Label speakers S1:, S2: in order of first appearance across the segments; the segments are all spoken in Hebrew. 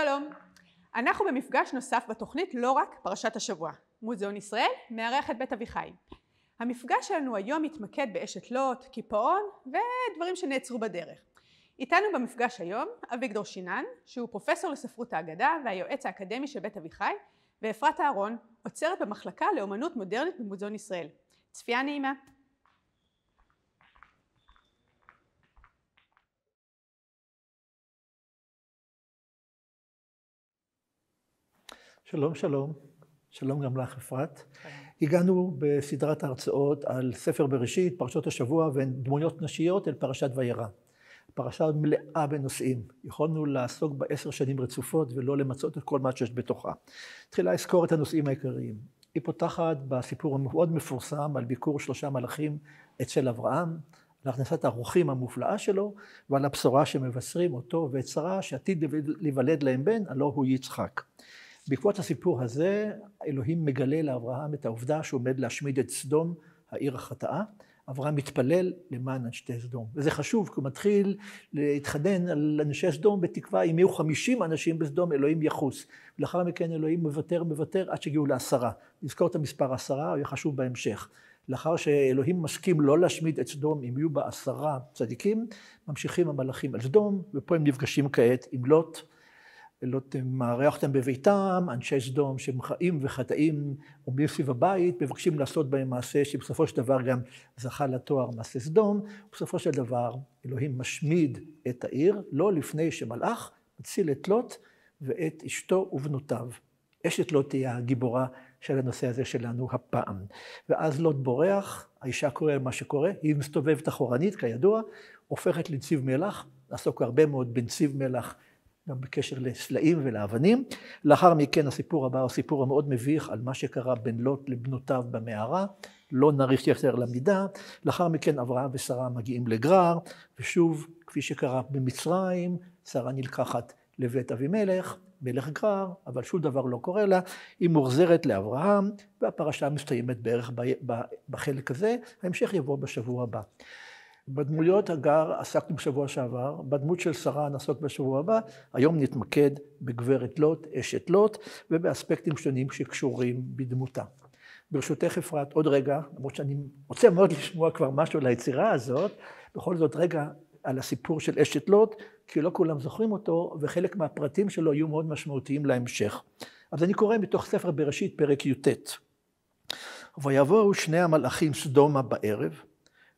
S1: שלום, אנחנו במפגש נוסף בתוכנית לא רק פרשת השבוע. מוזיאון ישראל מארח את בית אביחי. המפגש שלנו היום מתמקד באשת לוט, קיפאון ודברים שנעצרו בדרך. איתנו במפגש היום אביגדור שינן, שהוא פרופסור לספרות האגדה והיועץ האקדמי של בית אביחי, ואפרת אהרון, עוצרת במחלקה לאומנות מודרנית במוזיאון ישראל. צפייה נעימה.
S2: שלום, שלום. שלום גם לך, אפרת. הגענו בסדרת ההרצאות על ספר בראשית, פרשות השבוע ודמויות נשיות אל פרשת וירא. פרשה מלאה בנושאים. יכולנו לעסוק ב10 שנים רצופות ולא למצות את כל מה שיש בתוכה. תחילה אזכור את הנושאים העיקריים. היא פותחת בסיפור המאוד מפורסם על ביקור 3 מלאכים אצל אברהם, על הכנסת הרוחים המופלאה שלו, ועל הבשורה שמבשרים אותו ואת שרה שעתיד להיוולד להם בן, הלא הוא יצחק. בעקבות הסיפור הזה, אלוהים מגלה לאברהם את העובדה שהוא עומד להשמיד את סדום, העיר החטאה. אברהם מתפלל למען אנשי סדום. וזה חשוב, כי הוא מתחיל להתחנן על אנשי סדום בתקווה, אם יהיו 50 אנשים בסדום, אלוהים יחוס. ולאחר מכן אלוהים מוותר עד שהגיעו ל10. נזכור את המספר 10, הוא יהיה חשוב בהמשך. לאחר שאלוהים מסכים לא להשמיד את סדום, אם יהיו בה 10 צדיקים, ממשיכים המלאכים על סדום, ופה הם נפגשים כעת עם לוט. לוט מארח אותם בביתם, אנשי סדום שהם חיים וחטאים עומדים סביב הבית, מבקשים לעשות בהם מעשה שבסופו של דבר גם זכה לתואר מעשה סדום, ובסופו של דבר אלוהים משמיד את העיר, לא לפני שמלאך מציל את לוט ואת אשתו ובנותיו. אשת לוט תהיה הגיבורה של הנושא הזה שלנו הפעם. ואז לוט בורח, האישה קורא מה שקורה, היא מסתובבת אחורנית כידוע, הופכת לנציב מלח, נעסוק הרבה מאוד בנציב מלח, גם בקשר לסלעים ולאבנים. לאחר מכן הסיפור הבא הוא סיפור המאוד מביך על מה שקרה בין לוט לבנותיו במערה, לא נאריך יותר למידה. לאחר מכן אברהם ושרה מגיעים לגרר, ושוב, כפי שקרה במצרים, שרה נלקחת לבית אבימלך, מלך גרר, אבל שום דבר לא קורה לה, היא מוחזרת לאברהם, והפרשה מסתיימת בערך בחלק הזה, ההמשך יבוא בשבוע הבא. בדמויות הגר עסקנו בשבוע שעבר, בדמות של שרה נעסוק בשבוע הבא, היום נתמקד בגברת לוט, אשת לוט, ובאספקטים שונים שקשורים בדמותה. ברשותך אפרת, עוד רגע, למרות שאני רוצה מאוד לשמוע כבר משהו על היצירה הזאת, בכל זאת רגע על הסיפור של אשת לוט, כי לא כולם זוכרים אותו, וחלק מהפרטים שלו יהיו מאוד משמעותיים להמשך. אז אני קורא מתוך ספר בראשית, פרק י"ט. ויבואו 2 המלאכים סדומה בערב,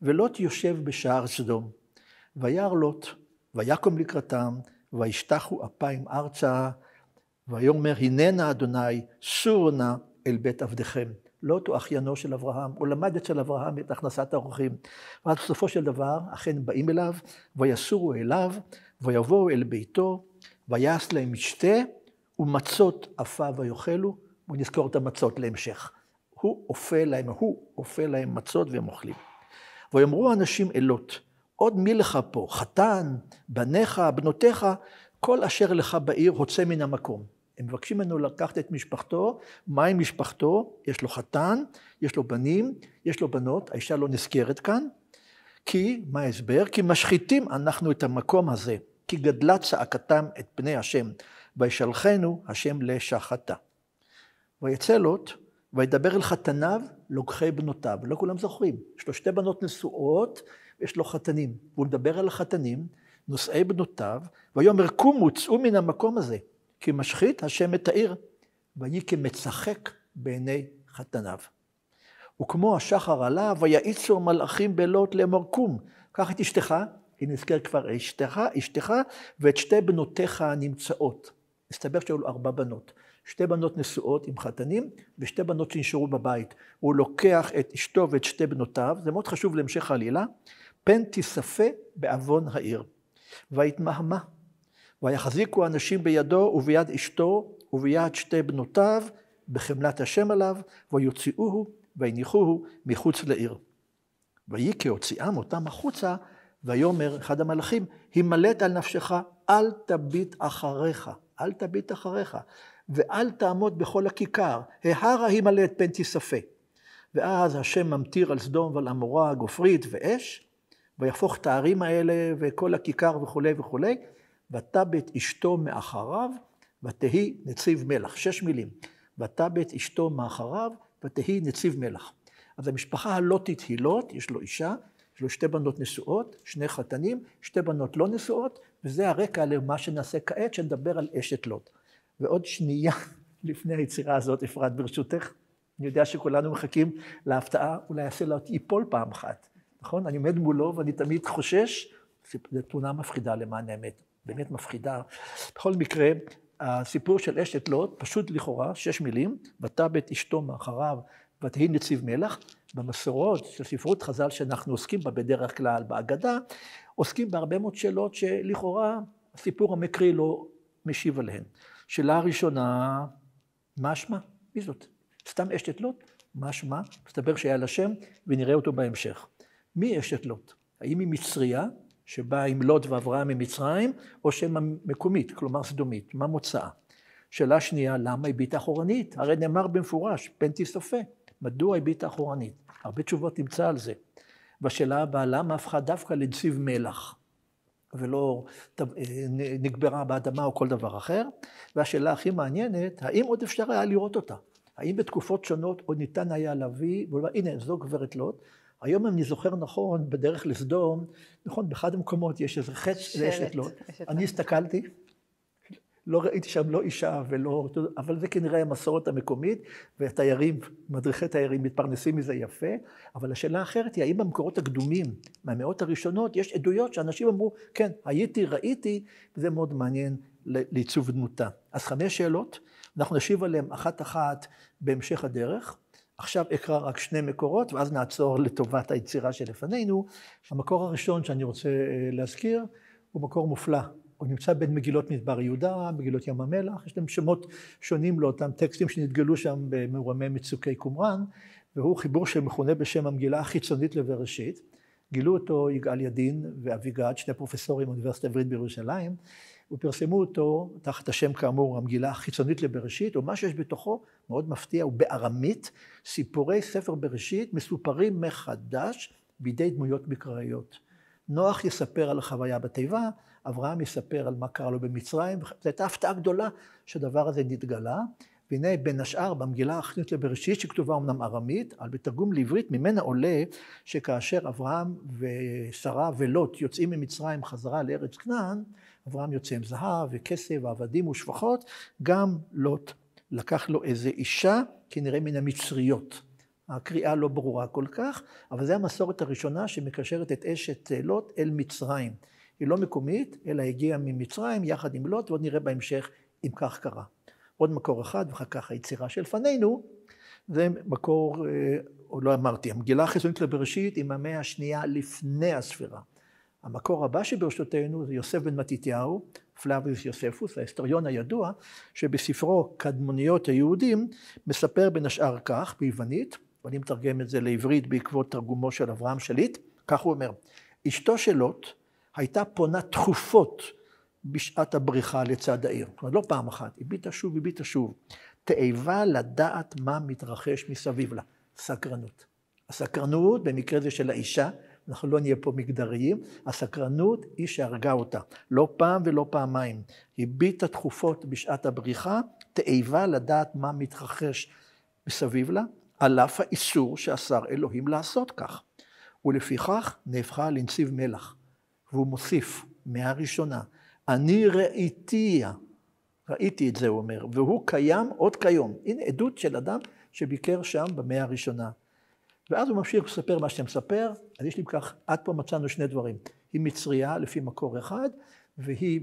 S2: ולוט יושב בשער סדום. וירא לוט, ויקום לקראתם, וישתחו אפיים ארצה, ויאמר הננה אדוני, סורו נא אל בית עבדיכם. לוט הוא אחיינו של אברהם, הוא למד אצל אברהם את הכנסת האורחים. ואז בסופו של דבר, אכן באים אליו, ויסורו אליו, ויבואו אל ביתו, ויעש להם משתה, ומצות אפה ויאכלו, ונזכור את המצות להמשך. הוא אופה להם מצות והם אוכלים. ויאמרו אנשים אל לוט, עוד מי לך פה, חתן, בניך, בנותיך, כל אשר לך בעיר הוצא מן המקום. הם מבקשים ממנו לקחת את משפחתו, מה עם משפחתו? יש לו חתן, יש לו בנים, יש לו בנות, האישה לא נזכרת כאן, כי, מה ההסבר? כי משחיתים אנחנו את המקום הזה, כי גדלה צעקתם את פני השם, וישלחנו השם לשחתה. ויצא לוט, וידבר אל חתניו, לוקחי בנותיו. לא כולם זוכרים. יש לו 2 בנות נשואות, יש לו חתנים. והוא מדבר על החתנים, נושאי בנותיו, ויאמר קומו, צאו מן המקום הזה, כי משחית השם את העיר, ויהי כמצחק בעיני חתניו. וכמו השחר עלה, ויעיצו מלאכים בלוט לאמור קום, קח את אשתך, היא נזכרת כבר אשתך, ואת 2 בנותיך הנמצאות. מסתבר שהיו לו 4 בנות. 2 בנות נשואות עם חתנים, ו2 בנות שנשארו בבית. הוא לוקח את אשתו ואת 2 בנותיו, זה מאוד חשוב להמשך העלילה, פן תיספה בעוון העיר. ויתמהמה, ויחזיקו אנשים בידו וביד אשתו, וביד 2 בנותיו, בחמלת השם עליו, ויוציאוהו, ויניחוהו מחוץ לעיר. ויהי כהוציאם אותם החוצה, ויאמר אחד המלאכים, הימלט על נפשך, אל תביט אחריך, אל תביט אחריך. ואל תעמוד בכל הכיכר, ההרה הימלט פן תיספה. ואז השם ממטיר על סדום ועל עמורה גופרית ואש, ויהפוך את הערים האלה וכל הכיכר וכו' וכו', ותבט אשתו מאחריו, ותהי נציב מלח, 6 מילים. ותבט אשתו מאחריו, ותהי נציב מלח. אז המשפחה הלוטית היא לוט, יש לו אישה, יש לו 2 בנות נשואות, 2 חתנים, 2 בנות לא נשואות, וזה הרקע למה שנעשה כעת, שנדבר על אשת לוט. ועוד שנייה לפני היצירה הזאת, אפרת ברשותך, אני יודע שכולנו מחכים להפתעה, אולי יעשה לה ייפול פעם אחת, נכון? אני עומד מולו ואני תמיד חושש, זו תמונה מפחידה למען האמת, באמת מפחידה. בכל מקרה, הסיפור של אשת לוט, פשוט לכאורה, 6 מילים, ותבט אשתו מאחריו, ותהי נציב מלח. במסורות של ספרות חז"ל שאנחנו עוסקים בה בדרך כלל בהגדה, עוסקים בהרבה מאוד שאלות שלכאורה הסיפור המקרי לא משיב עליהן. שאלה הראשונה, מה שמה? מי זאת? סתם אשת לוט? מה שמה? מסתבר שהיה לה שם ונראה אותו בהמשך. מי אשת לוט? האם היא מצריה שבאה עם לוט ואברהם ממצרים, או שם מקומית, כלומר סדומית? מה מוצאה? שאלה שנייה, למה היא ביתה אחורנית? הרי נאמר במפורש, פן תיספה. מדוע היא ביתה אחורנית? הרבה תשובות נמצא על זה. והשאלה הבאה, למה הפכה דווקא לנציב מלח, ולא נגברה באדמה או כל דבר אחר? והשאלה הכי מעניינת, האם עוד אפשר היה לראות אותה? האם בתקופות שונות עוד ניתן היה להביא, הנה זו גברת לוט, היום אם אני זוכר נכון, בדרך לסדום, נכון, באחד המקומות יש איזה חץ לאשת לוט, אני הסתכלתי, לא ראיתי שם לא אישה ולא, אבל זה כנראה המסורת המקומית, והתיירים, מדריכי תיירים מתפרנסים מזה יפה, אבל השאלה האחרת היא, האם במקורות הקדומים, מהמאות הראשונות, יש עדויות שאנשים אמרו, כן, הייתי, ראיתי, וזה מאוד מעניין לעיצוב דמותה. אז 5 שאלות, אנחנו נשיב עליהן אחת בהמשך הדרך. עכשיו אקרא רק 2 מקורות, ואז נעצור לטובת היצירה שלפנינו. המקור הראשון שאני רוצה להזכיר, הוא מקור מופלא. הוא נמצא בין מגילות מדבר יהודה, מגילות ים המלח, יש להם שמות שונים לאותם טקסטים שנתגלו שם במורמי מצוקי קומראן, והוא חיבור שמכונה בשם המגילה החיצונית לבראשית. גילו אותו יגאל ידין ואביגד, 2 פרופסורים באוניברסיטה העברית בירושלים, ופרסמו אותו תחת השם כאמור המגילה החיצונית לבראשית, ומה שיש בתוכו מאוד מפתיע, הוא בארמית, סיפורי ספר בראשית מסופרים מחדש בידי דמויות מקראיות. נוח יספר על החוויה בתיבה, אברהם יספר על מה קרה לו במצרים, זו הייתה הפתעה גדולה שהדבר הזה נתגלה, והנה בין השאר במגילה החיצונית לבראשית שכתובה אמנם ארמית, אבל בתרגום לעברית ממנה עולה שכאשר אברהם ושרה ולוט יוצאים ממצרים חזרה לארץ כנען, אברהם יוצא עם זהב וכסף ועבדים ושפחות, גם לוט לקח לו איזה אישה כנראה מן המצריות. הקריאה לא ברורה כל כך, אבל זו המסורת הראשונה שמקשרת את אשת לוט אל מצרים. היא לא מקומית, אלא הגיעה ממצרים יחד עם לוט, ועוד נראה בהמשך אם כך קרה. עוד מקור אחד, ואחר כך היצירה שלפנינו, זה מקור, או לא אמרתי, המגילה החיצונית לבראשית היא מהמאה השנייה לפני הספירה. המקור הבא שברשותנו זה יוסף בן מתתיהו, פלביוס יוספוס, ההיסטוריון הידוע, שבספרו קדמוניות היהודים מספר בין השאר כך, ביוונית, ואני מתרגם את זה לעברית בעקבות תרגומו של אברהם שליט, כך הוא אומר, אשתו של לוט הייתה פונה תכופות בשעת הבריחה לצד העיר. זאת אומרת, לא פעם אחת, היא ביטה שוב, תאבה לדעת מה מתרחש מסביב לה, סקרנות. הסקרנות, במקרה זה של האישה, אנחנו לא נהיה פה מגדריים, הסקרנות היא שהרגה אותה, לא פעם ולא פעמיים. היא ביטה תכופות בשעת הבריחה, תאבה לדעת מה מתרחש מסביב לה, על אף האיסור שאסר אלוהים לעשות כך. ולפיכך נהפכה לנציב מלח. והוא מוסיף מהראשונה, אני ראיתי את זה, הוא אומר, והוא קיים עוד כיום. הנה עדות של אדם שביקר שם במאה הראשונה. ואז הוא ממשיך לספר מה שאתה מספר, אז יש לי בכך, עד פה מצאנו 2 דברים. היא מצריה לפי מקור אחד, והיא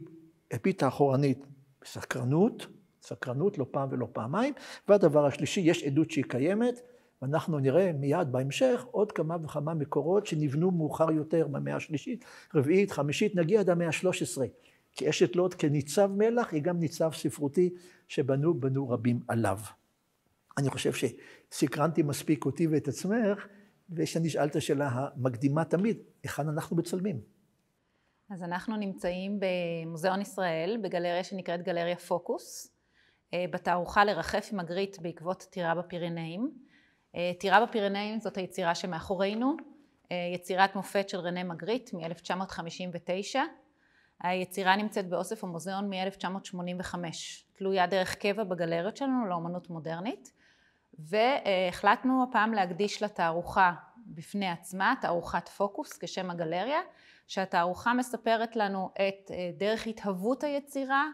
S2: הביטה אחורנית סקרנות לא פעם ולא פעמיים, והדבר השלישי, יש עדות שהיא קיימת, ואנחנו נראה מיד בהמשך עוד כמה וכמה מקורות שנבנו מאוחר יותר במאה השלישית, רביעית, חמישית, נגיע עד המאה ה-13. כי אשת לוט כניצב מלח היא גם ניצב ספרותי שבנו רבים עליו. אני חושב שסקרנתי מספיק אותי ואת עצמך, ושאני אשאל את השאלה המקדימה תמיד, היכן אנחנו מצלמים?
S3: אז אנחנו נמצאים במוזיאון ישראל, בגלריה שנקראת גלריה פוקוס, בתערוכה לרחף עם מגריט בעקבות טירה בפירנאים. טירה בפירנאים זאת היצירה שמאחורינו, יצירת מופת של רנה מגריט מ-1959. היצירה נמצאת באוסף המוזיאון מ-1985, תלויה דרך קבע בגלריות שלנו לאמנות מודרנית, והחלטנו הפעם להקדיש לתערוכה בפני עצמה, תערוכת פוקוס כשם הגלריה, שהתערוכה מספרת לנו את דרך התהוות היצירה,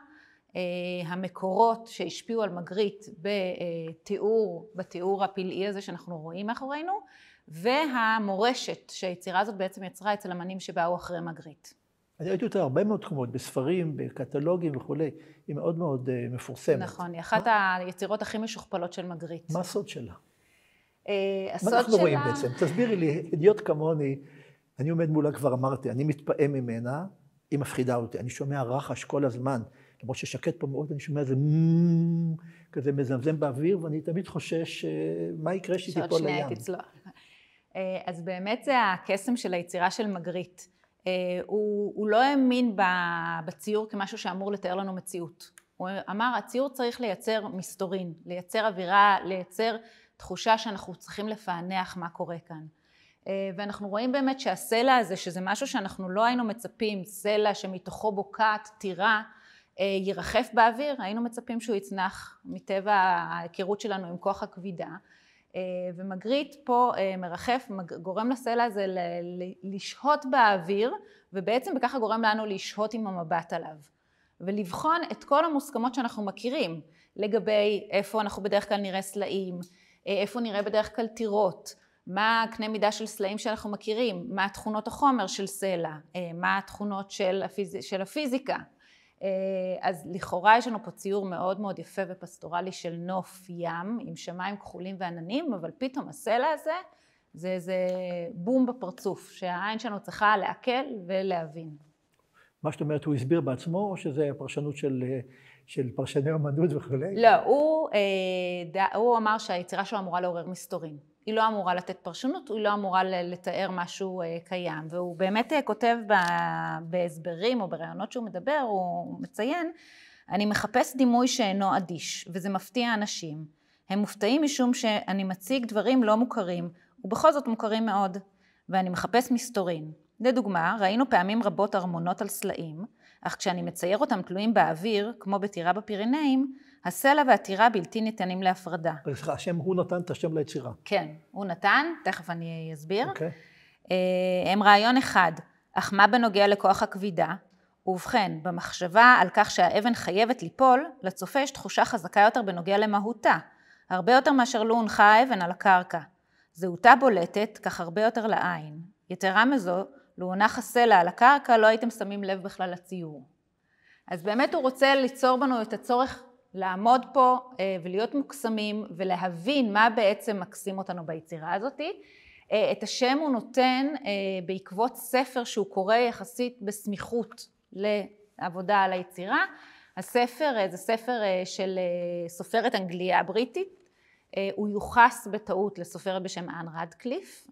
S3: המקורות שהשפיעו על מגריט בתיאור הפלאי הזה שאנחנו רואים מאחורינו, והמורשת שהיצירה הזאת בעצם יצרה אצל אמנים שבאו אחרי מגריט.
S2: אני ראיתי אותה הרבה מאוד תחומות, בספרים, בקטלוגים וכולי, היא מאוד מאוד מפורסמת.
S3: נכון, היא אחת היצירות הכי משוכפלות של מגריט.
S2: מה הסוד שלה?
S3: הסוד
S2: מה אנחנו
S3: שלה...
S2: רואים בעצם? תסבירי לי, הדיוט כמוני, אני עומד מולה כבר אמרתי, אני מתפעם ממנה, היא מפחידה אותי, אני שומע רחש כל הזמן, למרות ששקט פה מאוד, אני שומע איזה כזה מזמזם באוויר, ואני תמיד חושש מה יקרה שהיא תיפול לים.
S3: שעוד שנייה תצלוח. אז באמת זה הקסם של היצירה של מגריט. הוא לא האמין בציור כמשהו שאמור לתאר לנו מציאות. הוא אמר, הציור צריך לייצר מסתורין, לייצר אווירה, לייצר תחושה שאנחנו צריכים לפענח מה קורה כאן. ואנחנו רואים באמת שהסלע הזה, שזה משהו שאנחנו לא היינו מצפים, סלע שמתוכו בוקעת טירה, ירחף באוויר, היינו מצפים שהוא יצנח מטבע ההיכרות שלנו עם כוח הכבידה. ומגריט פה מרחף, גורם לסלע הזה לשהות באוויר, ובעצם בככה גורם לנו לשהות עם המבט עליו. ולבחון את כל המוסכמות שאנחנו מכירים, לגבי איפה אנחנו בדרך כלל נראה סלעים, איפה נראה בדרך כלל טירות, מה הקנה מידה של סלעים שאנחנו מכירים, מה תכונות החומר של סלע, מה התכונות של הפיזיקה. אז לכאורה יש לנו פה ציור מאוד מאוד יפה ופסטורלי של נוף ים עם שמיים כחולים ועננים, אבל פתאום הסלע הזה זה איזה בום בפרצוף שהעין שלנו צריכה לעכל ולהבין.
S2: מה שאת אומרת, הוא הסביר בעצמו או שזה הפרשנות של פרשני אמנות וכו'?
S3: לא, הוא אמר שהיצירה שלו אמורה לעורר מסתורין. היא לא אמורה לתת פרשנות, היא לא אמורה לתאר משהו קיים. והוא באמת כותב בהסברים או ברעיונות שהוא מדבר, הוא מציין, אני מחפש דימוי שאינו אדיש, וזה מפתיע אנשים. הם מופתעים משום שאני מציג דברים לא מוכרים, ובכל זאת מוכרים מאוד, ואני מחפש מסתורין. לדוגמה, ראינו פעמים רבות ארמונות על סלעים, אך כשאני מצייר אותם תלויים באוויר, כמו בטירה בפירנאים, הסלע והטירה בלתי ניתנים להפרדה.
S2: סליחה, השם, הוא נתן את השם ליצירה.
S3: כן, הוא נתן, תכף אני אסביר.
S2: אוקיי.
S3: הם רעיון אחד, אך מה בנוגע לכוח הכבידה? ובכן, במחשבה על כך שהאבן חייבת ליפול, לצופה יש תחושה חזקה יותר בנוגע למהותה, הרבה יותר מאשר לו הונחה האבן על הקרקע. זהותה בולטת, כך הרבה יותר לעין. יתרה מזו, לו הונח הסלע על הקרקע, לא הייתם שמים לב בכלל לציור. אז באמת הוא רוצה ליצור בנו את הצורך לעמוד פה ולהיות מוקסמים ולהבין מה בעצם מקסים אותנו ביצירה הזאת. את השם הוא נותן בעקבות ספר שהוא קורא יחסית בסמיכות לעבודה על היצירה. הספר זה ספר של סופרת אנגליה בריטית, הוא יוחס בטעות לסופרת בשם אן רדקליף,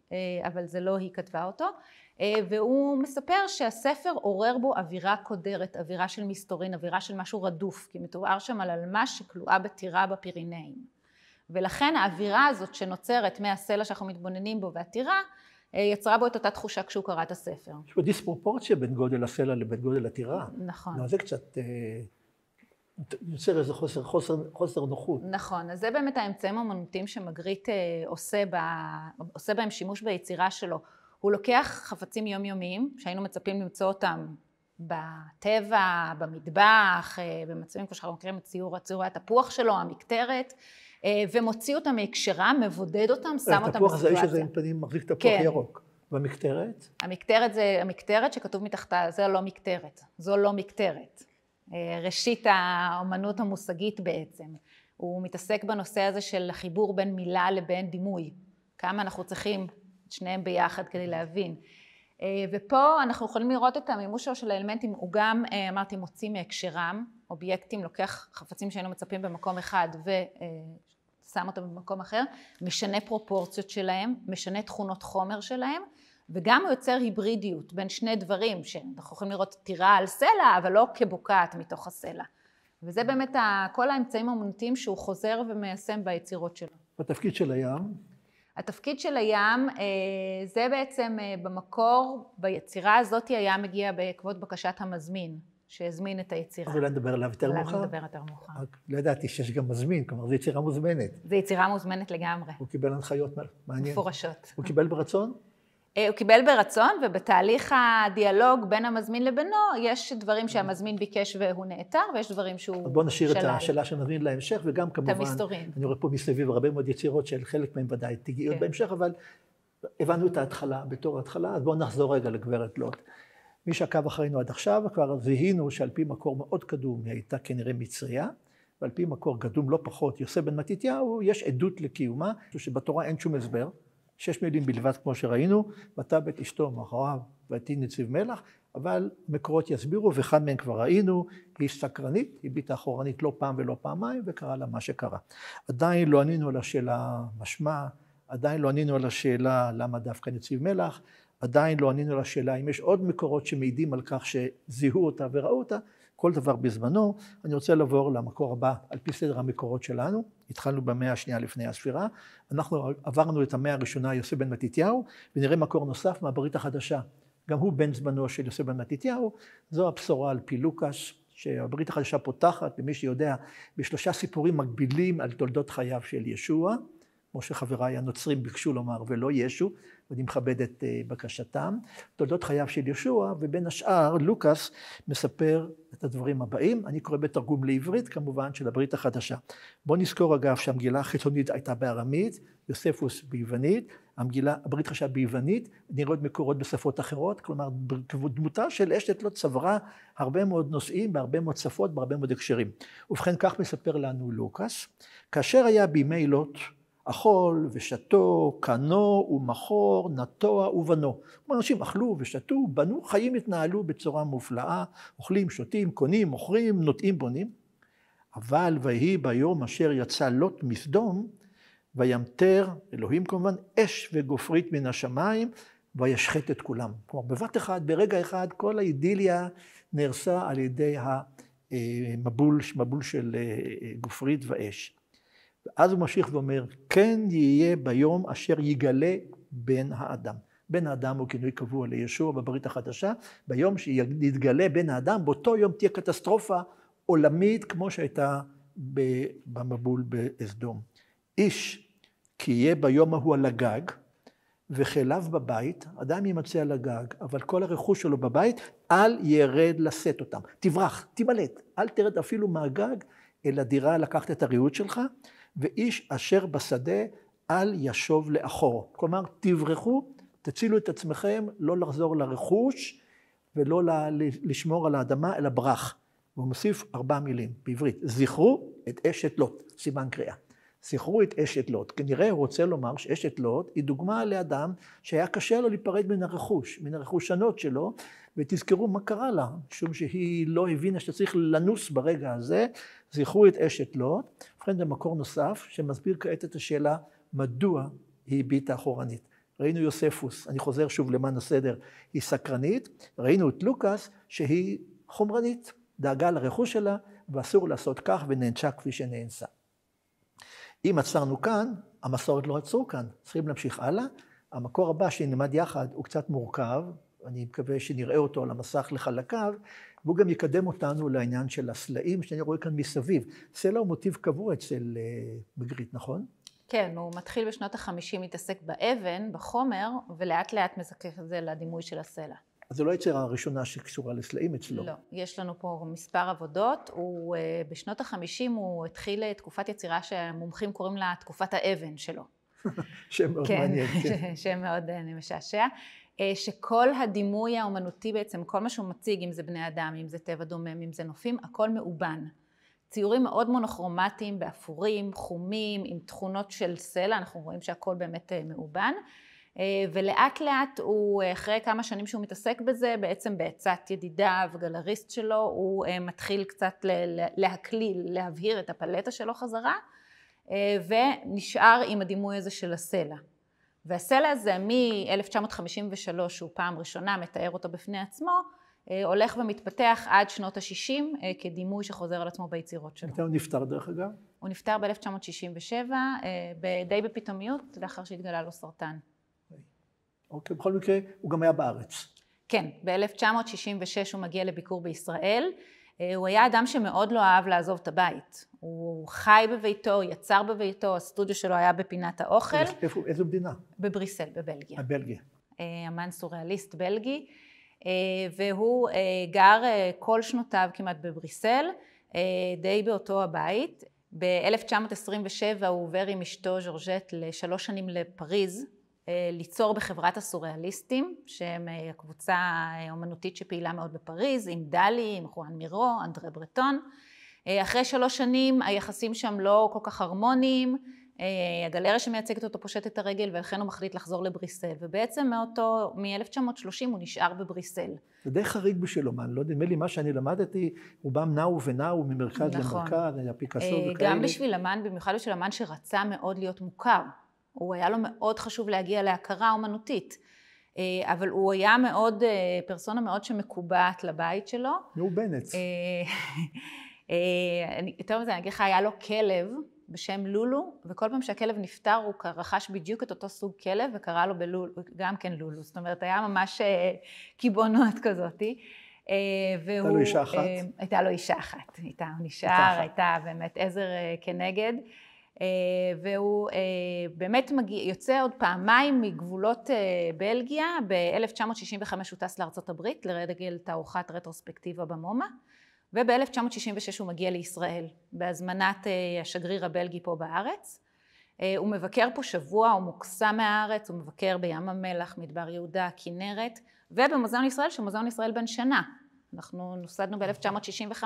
S3: אבל זה לא היא כתבה אותו, והוא מספר שהספר עורר בו אווירה קודרת, אווירה של מסתורין, אווירה של משהו רדוף, כי מתואר שם על אלמש שכלואה בטירה בפירנאים. ולכן האווירה הזאת שנוצרת מהסלע שאנחנו מתבוננים בו והטירה, יצרה בו את אותה תחושה כשהוא קרא את הספר.
S2: יש פה דיספרופורציה בין גודל הסלע לבין גודל הטירה.
S3: נכון.
S2: זה קצת יוצר איזה חוסר נוחות.
S3: נכון, אז זה באמת האמצעים האמנותיים שמגריט עושה בהם שימוש ביצירה שלו. הוא לוקח חפצים יומיומיים, שהיינו מצפים למצוא אותם בטבע, במטבח, במצבים כמו שאנחנו מכירים את ציורי התפוח שלו, המקטרת, ומוציא אותם מהקשרם, מבודד אותם, שם אותם
S2: התפוח זה
S3: בסיטואציה.
S2: האיש הזה עם פנים מחזיק תפוח ירוק. והמקטרת?
S3: המקטרת זה המקטרת שכתוב מתחתה, זה לא מקטרת, זו לא מקטרת. ראשית האמנות המושגית בעצם. הוא מתעסק בנושא הזה של החיבור בין מילה לבין דימוי. כמה אנחנו צריכים את שניהם ביחד כדי להבין. ופה אנחנו יכולים לראות את המימוש של האלמנטים, הוא גם, אמרתי, מוציא מהקשרם, אובייקטים, לוקח חפצים שהיינו מצפים במקום אחד ושם אותם במקום אחר, משנה פרופורציות שלהם, משנה תכונות חומר שלהם, וגם הוא יוצר היברידיות בין שני דברים, שאנחנו יכולים לראות טירה על סלע, אבל לא כבוקעת מתוך הסלע. וזה באמת כל האמצעים האמנותיים שהוא חוזר ומיישם ביצירות שלו.
S2: בתפקיד של הים?
S3: התפקיד של הים זה בעצם במקור, ביצירה הזאת הים מגיע בעקבות בקשת המזמין, שהזמין את היצירה.
S2: אבל נדבר עליו יותר מאוחר?
S3: עליו נדבר יותר מאוחר.
S2: לא ידעתי שיש גם מזמין, כלומר זו יצירה מוזמנת.
S3: זו יצירה מוזמנת לגמרי.
S2: הוא קיבל הנחיות מעניין.
S3: מפורשות.
S2: הוא קיבל ברצון?
S3: הוא קיבל ברצון, ובתהליך הדיאלוג בין המזמין לבינו, יש דברים שהמזמין ביקש והוא נעתר, ויש דברים שהוא שלל.
S2: בואו נשאיר את השאלה של המזמין להמשך, וגם כמובן,
S3: המסתורין.
S2: אני רואה פה מסביב הרבה מאוד יצירות של חלק מהם ודאי תגיעות בהמשך, אבל הבנו את ההתחלה בתור ההתחלה, אז בואו נחזור רגע לגברת לוט. מי שעקב אחרינו עד עכשיו, כבר זיהינו שעל פי מקור מאוד קדום, היא הייתה כנראה מצריה, ועל פי מקור קדום לא פחות, יוסף בן מתתיהו, יש עדות לקיומה, שבתורה אין שום הסבר. 6 מילים בלבד כמו שראינו, ותבט את אשתו מאחוריו ותהי נציב מלח, אבל מקורות יסבירו, ואחד מהם כבר ראינו, היא סקרנית, היא ביטה אחורנית לא פעם ולא פעמיים, וקרה לה מה שקרה. עדיין לא ענינו על השאלה משמע, עדיין לא ענינו על השאלה למה דווקא נציב מלח, עדיין לא ענינו על השאלה אם יש עוד מקורות שמעידים על כך שזיהו אותה וראו אותה, כל דבר בזמנו. אני רוצה לעבור למקור הבא על פי סדר המקורות שלנו. התחלנו במאה השנייה לפני הספירה, אנחנו עברנו את המאה הראשונה יוסף בן מתתיהו, ונראה מקור נוסף מהברית החדשה. גם הוא בן זמנו של יוסף בן מתתיהו, זו הבשורה על פי לוקאס, שהברית החדשה פותחת, למי שיודע, בשלושה סיפורים מקבילים על תולדות חייו של ישוע, כמו שחבריי הנוצרים ביקשו לומר ולא ישו, ואני מכבד את בקשתם, תולדות חייו של ישוע, ובין השאר לוקאס מספר את הדברים הבאים, אני קורא בתרגום לעברית כמובן של הברית החדשה. בואו נזכור אגב שהמגילה החיצונית הייתה בארמית, יוספוס ביוונית, הברית החדשה ביוונית, נראה עוד מקורות בשפות אחרות, כלומר דמותה של אשת לוט צברה הרבה מאוד נושאים, בהרבה מאוד שפות, בהרבה מאוד הקשרים. ובכן כך מספר לנו לוקאס, כאשר היה בימי לוט, אכול ושתו, קנו ומחור, נטוע ובנו. כלומר, אנשים אכלו ושתו, בנו, חיים התנהלו בצורה מופלאה, אוכלים, שותים, קונים, מוכרים, נוטעים, בונים. אבל ויהי ביום אשר יצא לוט מסדום, וימטר, אלוהים כמובן, אש וגופרית מן השמיים, וישחט את כולם. כלומר, בבת אחד, ברגע אחד, כל האידיליה נהרסה על ידי המבול של גופרית ואש. ואז הוא ממשיך ואומר, כן יהיה ביום אשר יגלה בן האדם. בן האדם הוא כינוי קבוע לישוע בברית החדשה, ביום שיתגלה בן האדם, באותו יום תהיה קטסטרופה עולמית כמו שהייתה במבול בסדום. איש כי יהיה ביום ההוא על הגג, וכליו בבית, אדם יימצא על הגג, אבל כל הרכוש שלו בבית, אל ירד לשאת אותם. תברח, תימלט, אל תרד אפילו מהגג, אל הדירה לקחת את הריהוט שלך, ואיש אשר בשדה אל ישוב לאחור. כלומר, תברחו, תצילו את עצמכם, לא לחזור לרכוש, ולא לשמור על האדמה, אלא ברח. והוא מוסיף 4 מילים בעברית. זכרו את אשת לוט, סימן קריאה. זכרו את אשת לוט. כנראה הוא רוצה לומר שאשת לוט היא דוגמה לאדם שהיה קשה לו להיפרד מן הרכושנות שלו, ותזכרו מה קרה לה, משום שהיא לא הבינה שצריך לנוס ברגע הזה. זכרו את אשת לוט. ובכן זה מקור נוסף שמסביר כעת את השאלה מדוע היא ביטה אחורנית. ראינו יוספוס, אני חוזר שוב למען הסדר, היא סקרנית. ראינו את לוקאס שהיא חומרנית, דאגה לרכוש שלה, ואסור לעשות כך ונענשה כפי שנענשה. אם עצרנו כאן, המסורת לא עצרו כאן, צריכים להמשיך הלאה. המקור הבא שנלמד יחד הוא קצת מורכב, אני מקווה שנראה אותו על המסך לחלקיו, והוא גם יקדם אותנו לעניין של הסלעים שאני רואה כאן מסביב. סלע הוא מוטיב קבוע אצל מגריט, נכון?
S3: כן, הוא מתחיל בשנות ה-50 להתעסק באבן, בחומר, ולאט לאט מזכך את זה לדימוי של הסלע.
S2: אז זו לא יצירה הראשונה שקשורה לסלעים אצלו.
S3: לא, יש לנו פה מספר עבודות. בשנות ה-50 הוא התחיל תקופת יצירה שהמומחים קוראים לה תקופת האבן שלו.
S2: שם מאוד מעניין.
S3: כן, שם מאוד משעשע. שכל הדימוי האומנותי בעצם, כל מה שהוא מציג, אם זה בני אדם, אם זה טבע דומם, אם זה נופים, הכל מאובן. ציורים מאוד מונוכרומטיים, באפורים, חומים, עם תכונות של סלע, אנחנו רואים שהכל באמת מאובן. ולאט לאט הוא, אחרי כמה שנים שהוא מתעסק בזה, בעצם בעצת ידידיו, גלריסט שלו, הוא מתחיל קצת להקליל, להבהיר את הפלטה שלו חזרה, ונשאר עם הדימוי הזה של הסלע. והסלע הזה מ-1953, שהוא פעם ראשונה מתאר אותו בפני עצמו, הולך ומתפתח עד שנות ה-60 כדימוי שחוזר על עצמו ביצירות שלו.
S2: מתי הוא נפטר דרך אגב?
S3: הוא נפטר ב-1967, די בפתאומיות, לאחר שהתגלה לו סרטן.
S2: אוקיי, בכל מקרה, הוא גם היה בארץ.
S3: כן, ב-1966 הוא מגיע לביקור בישראל. הוא היה אדם שמאוד לא אהב לעזוב את הבית. הוא חי בביתו, יצר בביתו, הסטודיו שלו היה בפינת האוכל.
S2: איזו מדינה?
S3: בבריסל, בבלגיה.
S2: בלגיה.
S3: אמן סוריאליסט בלגי, והוא גר כל שנותיו כמעט בבריסל, די באותו הבית. ב-1927 הוא עובר עם אשתו ז'ורג'ט ל3 שנים לפריז, ליצור בחברת הסוריאליסטים, שהם הקבוצה האומנותית שפעילה מאוד בפריז, עם דלי, עם חואן מירו, אנדרה ברטון. אחרי 3 שנים היחסים שם לא כל כך הרמוניים, הגלריה שמייצגת אותו פושט את הרגל ולכן הוא מחליט לחזור לבריסל, ובעצם מ-1930 הוא נשאר בבריסל.
S2: זה די חריג בשביל אומן, לא נדמה לי מה שאני למדתי, רובם נעו ונעו ממרכז למרכז, היה פיקאסו וכאלה.
S3: גם בשביל אמן, במיוחד בשביל אמן שרצה מאוד להיות מוכר. הוא היה לו מאוד חשוב להגיע להכרה אומנותית, אבל הוא היה מאוד, פרסונה מאוד שמקובעת לבית שלו.
S2: מאובנת.
S3: יותר מזה, אני אגיד לך, היה לו כלב בשם לולו, וכל פעם שהכלב נפטר הוא רכש בדיוק את אותו סוג כלב, וקרא לו גם כן לולו. זאת אומרת, היה ממש קיבעונות כזאת.
S2: הייתה לו אישה אחת?
S3: הייתה לו אישה אחת. איתה הוא נשאר, הייתה באמת עזר כנגד. והוא באמת יוצא עוד פעמיים מגבולות בלגיה. ב-1965 הוא טס לארצות הברית, לרגל תערוכת רטרוספקטיבה במומה. וב-1966 הוא מגיע לישראל, בהזמנת השגריר הבלגי פה בארץ. הוא מבקר פה שבוע, הוא מוקסם מהארץ, הוא מבקר בים המלח, מדבר יהודה, כנרת, ובמוזיאון ישראל, שמוזיאון ישראל בן שנה. אנחנו נוסדנו ב-1965,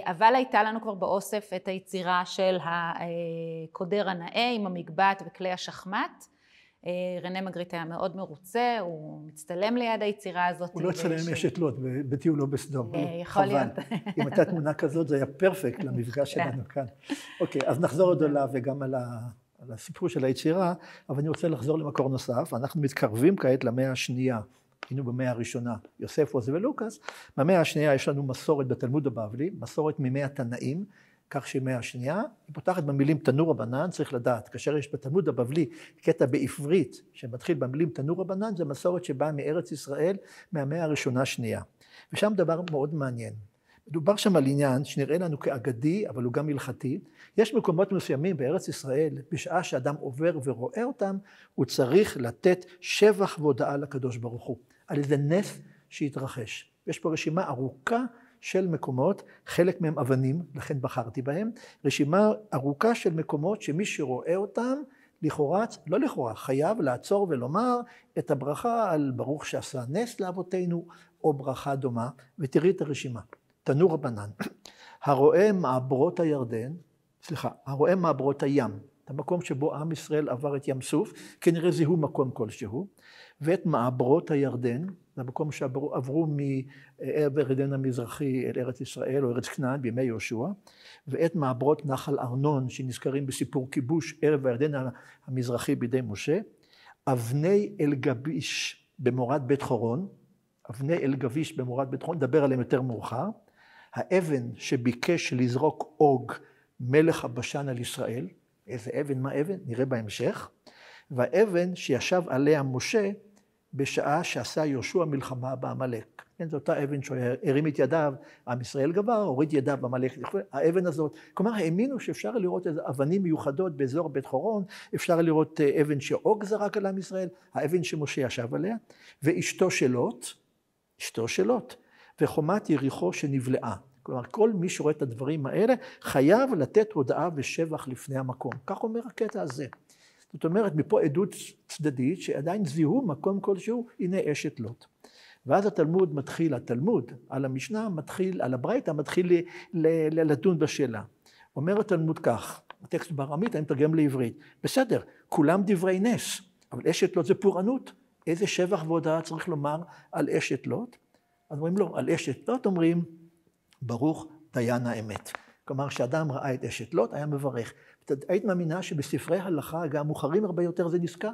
S3: אבל הייתה לנו כבר באוסף את היצירה של הקודר הנאה עם המגבעת וכלי השחמט. רנה מגריט היה מאוד מרוצה, הוא מצטלם ליד היצירה הזאת.
S2: הוא לא צלם אשת לוט בטיולו בסדום.
S3: יכול להיות.
S2: אם הייתה תמונה כזאת זה היה פרפקט למפגש שלנו כאן. אוקיי, אז נחזור עוד עליו וגם על הסיפור של היצירה, אבל אני רוצה לחזור למקור נוסף. אנחנו מתקרבים כעת למאה השנייה. היינו במאה הראשונה, יוספוס ולוקאס. במאה השנייה יש לנו מסורת בתלמוד הבבלי, מסורת מימי התנאים, כך שמאה השנייה, היא פותחת במילים תנור רבנן, צריך לדעת, כאשר יש בתלמוד הבבלי קטע בעברית שמתחיל במילים תנור רבנן, זה מסורת שבאה מארץ ישראל מהמאה הראשונה שנייה. ושם דבר מאוד מעניין. מדובר שם על עניין שנראה לנו כאגדי, אבל הוא גם הלכתי. יש מקומות מסוימים בארץ ישראל, בשעה שאדם עובר ורואה אותם, הוא צריך לתת שבח והודאה לקדוש ברוך הוא, על איזה נס שהתרחש. יש פה רשימה ארוכה של מקומות, חלק מהם אבנים, לכן בחרתי בהם, רשימה ארוכה של מקומות שמי שרואה אותם, לכאורה, לא לכאורה, חייב לעצור ולומר את הברכה על ברוך שעשה נס לאבותינו, או ברכה דומה, ותראי את הרשימה. תנור רבנן, הרואה מעברות הירדן, הרואה מעברות הים, את המקום שבו עם ישראל עבר את ים סוף, כנראה זיהו מקום כלשהו, ואת מעברות הירדן, זה המקום שעברו מעבר הירדן המזרחי אל ארץ ישראל או ארץ כנען בימי יהושע, ואת מעברות נחל ארנון שנזכרים בסיפור כיבוש ערב הירדן המזרחי בידי משה, אבני אל גביש במורד בית חורון, אבני אל גביש במורד בית חורון, נדבר עליהם יותר מאוחר, האבן שביקש לזרוק אוג מלך הבשן על ישראל, איזה אבן, מה אבן? נראה בהמשך, והאבן שישב עליה משה בשעה שעשה יהושע מלחמה בעמלק. כן, זו אותה אבן שהוא הרים את ידיו, עם ישראל גבר, הוריד ידיו בעמלק. האבן הזאת, כלומר, האמינו שאפשר לראות איזה אבנים מיוחדות באזור בית חורון, אפשר לראות אבן שאוג זרק על עם ישראל, האבן שמשה ישב עליה, ואשתו של לוט, וחומת יריחו שנבלעה. כלומר, כל מי שרואה את הדברים האלה, חייב לתת הודעה ושבח לפני המקום. כך אומר הקטע הזה. זאת אומרת, מפה עדות צדדית, שעדיין זיהו מקום כלשהו, הנה אשת לוט. ואז התלמוד על המשנה מתחיל, על הברייתא, מתחיל לדון בשאלה. אומר התלמוד כך, הטקסט בארמית, אני מתרגם לעברית. בסדר, כולם דברי נס, אבל אשת לוט זה פורענות. איזה שבח והודעה צריך לומר על אשת לוט? אז אומרים לו, על אשת לוט אומרים, ברוך דיין האמת. כלומר, כשאדם ראה את אשת לוט, היה מברך. היית מאמינה שבספרי הלכה, גם מאוחרים הרבה יותר זה נזכר.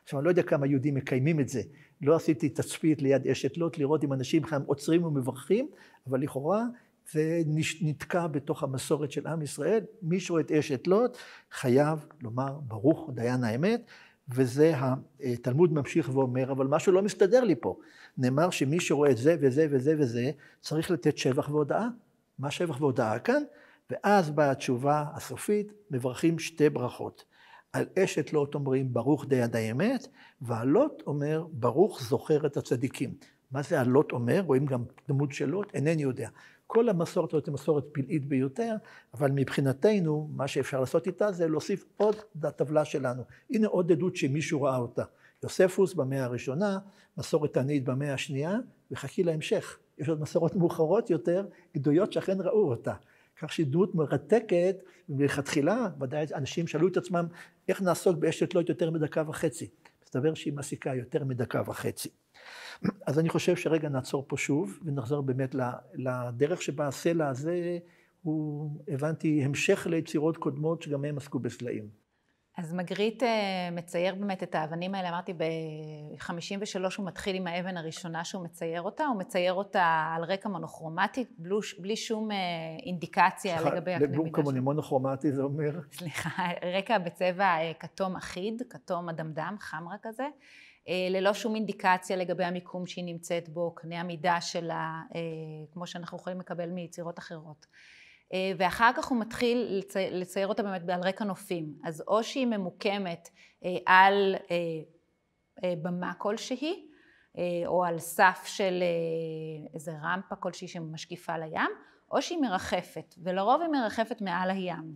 S2: עכשיו, אני לא יודע כמה יהודים מקיימים את זה. לא עשיתי תצפית ליד אשת לוט, לראות אם אנשים עוצרים ומברכים, אבל לכאורה זה נתקע בתוך המסורת של עם ישראל. מי שרואה את אשת לוט חייב לומר ברוך דיין האמת, וזה התלמוד ממשיך ואומר, אבל משהו לא מסתדר לי פה. נאמר שמי שרואה את זה וזה וזה וזה, צריך לתת שבח והודאה. מה שבח והודאה כאן? ואז באה התשובה הסופית, מברכים שתי ברכות. על אשת לוט אומרים ברוך דיין האמת, והלוט אומר ברוך זוכר את הצדיקים. מה זה הלוט אומר? רואים גם דמות של לוט? אינני יודע. כל המסורת הזאת היא מסורת פלאית ביותר, אבל מבחינתנו, מה שאפשר לעשות איתה זה להוסיף עוד לטבלה שלנו. הנה עוד עדות שמישהו ראה אותה. יוספוס במאה הראשונה, מסורת תענית במאה השנייה, וחכי להמשך. יש עוד מסורות מאוחרות יותר, גדויות שאכן ראו אותה. כך שדמות מרתקת, ומלכתחילה, ודאי אנשים שאלו את עצמם, איך נעסוק באשת לוט יותר מדקה וחצי? מסתבר שהיא מעסיקה יותר מדקה וחצי. אז אני חושב שרגע נעצור פה שוב, ונחזור באמת לדרך שבה הסלע הזה, הוא, הבנתי, המשך ליצירות קודמות שגם הם עסקו בסלעים.
S3: אז מגריט מצייר באמת את האבנים האלה, אמרתי ב-53 הוא מתחיל עם האבן הראשונה שהוא מצייר אותה, הוא מצייר אותה על רקע מונוכרומטי, בלי שום אינדיקציה לגבי הקנה מידה
S2: שלו. מונוכרומטי זה אומר?
S3: סליחה, רקע בצבע כתום אחיד, כתום אדמדם, חמרה כזה, ללא שום אינדיקציה לגבי המיקום שהיא נמצאת בו, קנה המידה שלה, כמו שאנחנו יכולים לקבל מיצירות אחרות. ואחר כך הוא מתחיל לצייר אותה באמת על רקע נופים. אז או שהיא ממוקמת על במה כלשהי, או על סף של איזה רמפה כלשהי שמשקיפה לים, או שהיא מרחפת, ולרוב היא מרחפת מעל הים.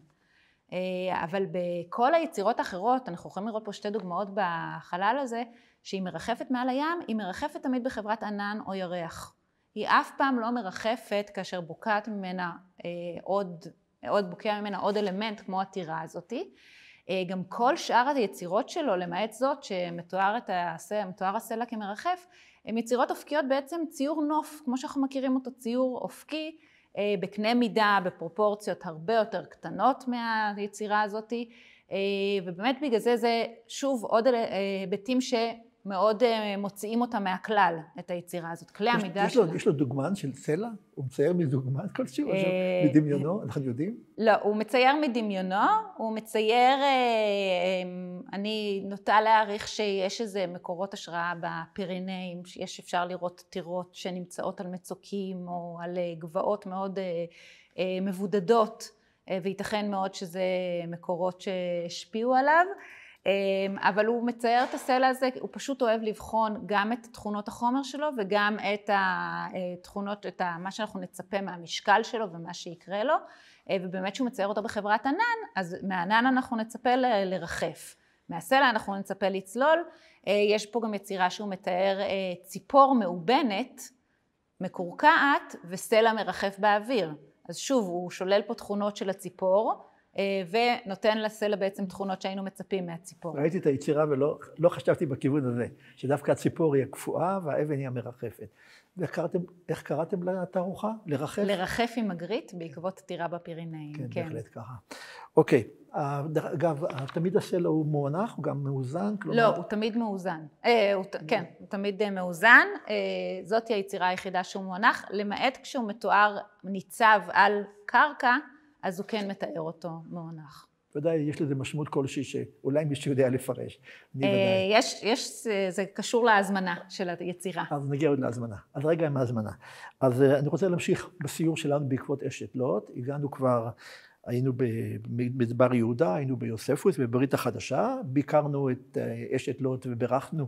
S3: אבל בכל היצירות האחרות, אנחנו יכולים לראות פה שתי דוגמאות בחלל הזה, שהיא מרחפת מעל הים, היא מרחפת תמיד בחברת ענן או ירח. היא אף פעם לא מרחפת כאשר בוקעת ממנה בוקע ממנה עוד אלמנט כמו הטירה הזאתי. גם כל שאר היצירות שלו, למעט זאת שמתואר הסלע כמרחף, הן יצירות אופקיות בעצם ציור נוף, כמו שאנחנו מכירים אותו, ציור אופקי, בקנה מידה, בפרופורציות הרבה יותר קטנות מהיצירה הזאתי, ובאמת בגלל זה שוב עוד היבטים מאוד מוציאים אותה מהכלל, את היצירה הזאת, כלי המידה שלה.
S2: יש לו דוגמן של סלע? הוא מצייר מדוגמן כלשהו? מדמיונו? אנחנו יודעים?
S3: לא, הוא מצייר מדמיונו, הוא מצייר, אני נוטה להעריך שיש איזה מקורות השראה בפירינאים, אפשר לראות טירות שנמצאות על מצוקים או על גבעות מאוד מבודדות, וייתכן מאוד שזה מקורות שהשפיעו עליו. אבל הוא מצייר את הסלע הזה, הוא פשוט אוהב לבחון גם את תכונות החומר שלו וגם את התכונות, מה שאנחנו נצפה מהמשקל שלו ומה שיקרה לו, ובאמת שהוא מצייר אותו בחברת ענן, אז מהענן אנחנו נצפה לרחף, מהסלע אנחנו נצפה לצלול. יש פה גם יצירה שהוא מתאר ציפור מאובנת, מקורקעת וסלע מרחף באוויר. אז שוב, הוא שולל פה תכונות של הציפור, ונותן לסלע בעצם תכונות שהיינו מצפים מהציפור.
S2: ראיתי את היצירה ולא חשבתי בכיוון הזה, שדווקא הציפור היא הקפואה והאבן היא המרחפת. איך קראתם לתערוכה? לרחף?
S3: לרחף עם מגריט בעקבות טירה בפירינאים.
S2: כן, בהחלט ככה. אוקיי, אגב, תמיד הסלע הוא מוענך, הוא גם מאוזן?
S3: לא, הוא תמיד מאוזן. כן, הוא תמיד מאוזן. זאת היצירה היחידה שהוא מוענך, למעט כשהוא מתואר ניצב על קרקע, אז הוא כן מתאר אותו מעונך.
S2: ודאי, יש לזה משמעות כלשהי שאולי מישהו יודע לפרש.
S3: זה קשור להזמנה של היצירה.
S2: אז נגיע עוד להזמנה. אז רגע עם ההזמנה. אז אני רוצה להמשיך בסיור שלנו בעקבות אשת לוט. הגענו כבר, היינו במדבר יהודה, היינו ביוספוס, בברית החדשה, ביקרנו את אשת לוט וברכנו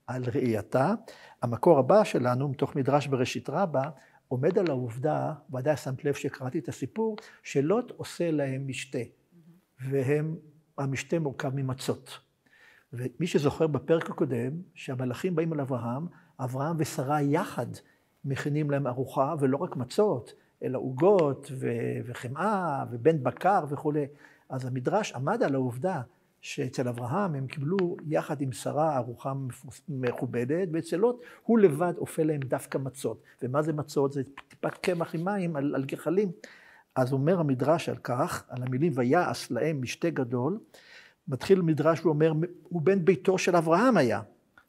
S2: על ראייתה. המקור הבא שלנו, מתוך מדרש בראשית רבה, עומד על העובדה, ודאי שמת לב שקראתי את הסיפור, שלוט עושה להם משתה, והמשתה מורכב ממצות. ומי שזוכר בפרק הקודם, שהמלאכים באים על אברהם ושרה יחד מכינים להם ארוחה, ולא רק מצות, אלא עוגות וחמאה ובן בקר וכו'. אז המדרש עמד על העובדה שאצל אברהם הם קיבלו יחד עם שרה ארוחה מכובדת, ואצל לוט הוא לבד אופה להם דווקא מצות. ומה זה מצות? זה טיפת קמח עם מים על גחלים. אז אומר המדרש על כך, על המילים ויעש להם משתה גדול, מתחיל מדרש ואומר, הוא בן ביתו של אברהם היה,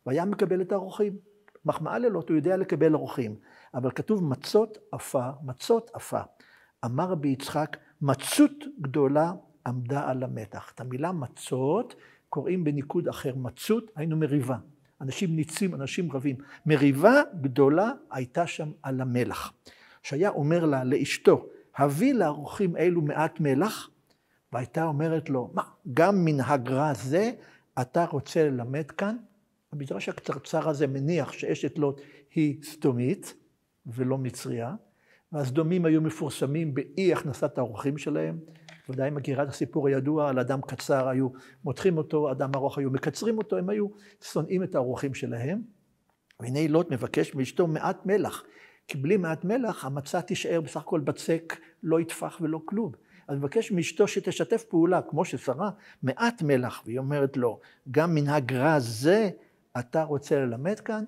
S2: והיה מקבל את האורחים. מחמאה ללוט, הוא יודע לקבל אורחים. אבל כתוב מצות עפה, מצות עפה. אמר רבי יצחק, מצות גדולה עמדה על המתח. את המילה מצות קוראים בניקוד אחר, מצות, היינו מריבה. אנשים ניצים, אנשים רבים. מריבה גדולה הייתה שם על המלח. שהיה אומר לה, לאשתו, הביא לאורחים אלו מעט מלח, והייתה אומרת לו, מה, גם מנהג רע זה אתה רוצה ללמד כאן? המדרש הקצרצר הזה מניח שאשת לוט היא סדומית ולא מצריה, והסדומים היו מפורסמים באי הכנסת האורחים שלהם, ודאי מכירה את הסיפור הידוע על אדם קצר, היו מותחים אותו, אדם ארוך היו מקצרים אותו, הם היו שונאים את האורחים שלהם, והנה לוט מבקש מאשתו מעט מלח, כי בלי מעט מלח המצה תישאר בסך הכל בצק, לא יטפח ולא כלום. אז מבקש מאשתו שתשתף פעולה, כמו ששרה, מעט מלח, והיא אומרת לו, גם מנהג רע זה אתה רוצה ללמד כאן?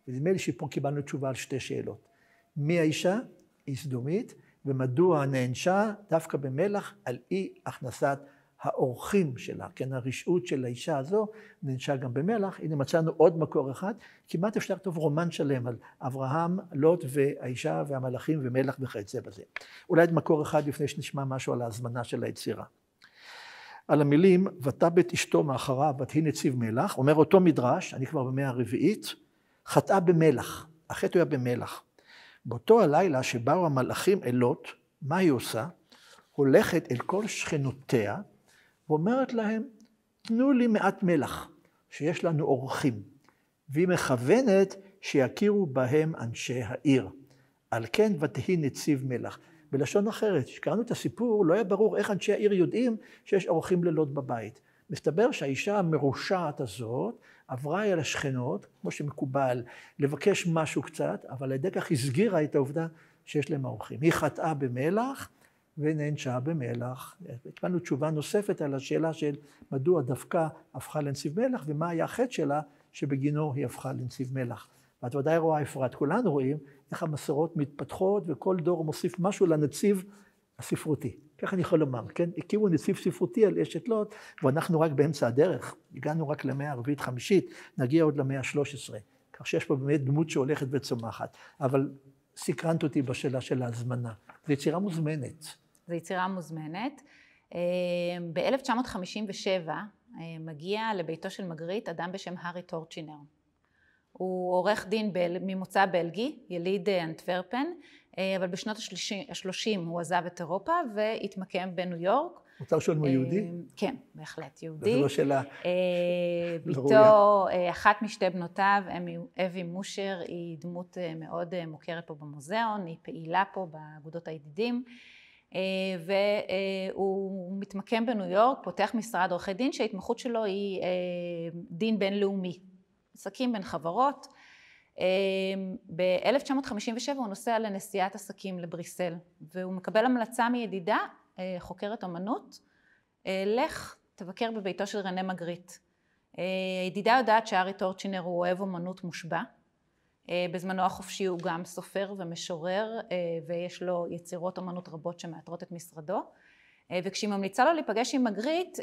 S2: ונדמה לי שפה קיבלנו תשובה על שתי שאלות. מי האישה? היא סדומית, ומדוע נענשה דווקא במלח על אי הכנסת האורחים שלה, כן, הרשעות של האישה הזו נענשה גם במלח. הנה מצאנו עוד מקור אחד, כמעט אפשר לכתוב רומן שלם על אברהם, לוט והאישה והמלאכים ומלח וכיוצא בזה. אולי עוד מקור אחד לפני שנשמע משהו על ההזמנה של היצירה. על המילים, ותבט אשתו מאחריו, ותהי נציב מלח, אומר אותו מדרש, אני כבר במאה הרביעית, חטאה במלח, החטא היה במלח. באותו הלילה שבאו המלאכים אל לוט, מה היא עושה? הולכת אל כל שכנותיה, ואומרת להם, תנו לי מעט מלח, שיש לנו אורחים. והיא מכוונת שיכירו בהם אנשי העיר. על כן ותהי נציב מלח. בלשון אחרת, כשקראנו את הסיפור, לא היה ברור איך אנשי העיר יודעים שיש אורחים ללוט בבית. מסתבר שהאישה המרושעת הזאת עברה אל השכנות, כמו שמקובל, לבקש משהו קצת, אבל על ידי כך הסגירה את העובדה שיש להם אורחים. היא חטאה במלח ונענשה במלח. קיבלנו תשובה נוספת על השאלה של מדוע דווקא הפכה לנציב מלח, ומה היה החטא שלה שבגינו היא הפכה לנציב מלח. ואת ודאי רואה אפרת, כולנו רואים איך המסורות מתפתחות וכל דור מוסיף משהו לנציב הספרותי. כך אני יכול לומר, כן? הקימו נציב ספרותי על אשת לוט, ואנחנו רק באמצע הדרך. הגענו רק למאה הרביעית חמישית, נגיע עוד למאה ה-13. כך שיש פה באמת דמות שהולכת וצומחת. אבל סקרנת אותי בשאלה של ההזמנה. זו יצירה מוזמנת.
S3: זו יצירה מוזמנת. ב-1957 מגיע לביתו של מגריט אדם בשם הארי טורצ'ינר. הוא עורך דין ממוצא בלגי, יליד אנטוורפן, אבל בשנות ה-30 הוא עזב את אירופה והתמקם בניו יורק.
S2: מותר לשאול אם הוא יהודי?
S3: כן, בהחלט יהודי.
S2: זו לא שאלה
S3: ביתו, אחת משתי בנותיו, אבי מושר, היא דמות מאוד מוכרת פה במוזיאון, היא פעילה פה באגודות הידידים, והוא מתמקם בניו יורק, פותח משרד עורכי דין שההתמחות שלו היא דין בינלאומי. עסקים בין חברות. ב-1957 הוא נוסע לנסיעת עסקים לבריסל, והוא מקבל המלצה מידידה, חוקרת אמנות, לך תבקר בביתו של רנה מגריט. הידידה יודעת שהארי טורצ'ינר הוא אוהב אמנות מושבע, בזמנו החופשי הוא גם סופר ומשורר, ויש לו יצירות אמנות רבות שמאתרות את משרדו, וכשהיא ממליצה לו להיפגש עם מגריט,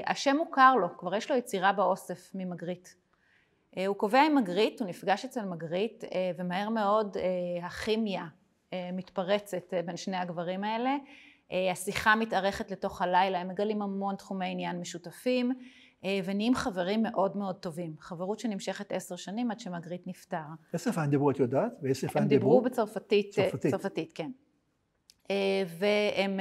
S3: השם מוכר לו, כבר יש לו יצירה באוסף ממגריט. הוא קובע עם מגריט, הוא נפגש אצל מגריט, ומהר מאוד הכימיה מתפרצת בין שני הגברים האלה. השיחה מתארכת לתוך הלילה, הם מגלים המון תחומי עניין משותפים, ונהיים חברים מאוד מאוד טובים. חברות שנמשכת 10 שנים עד שמגריט נפטר.
S2: איזה שפה הם דיברו, את יודעת?
S3: הם דיברו בצרפתית, צרפתית, כן. והם...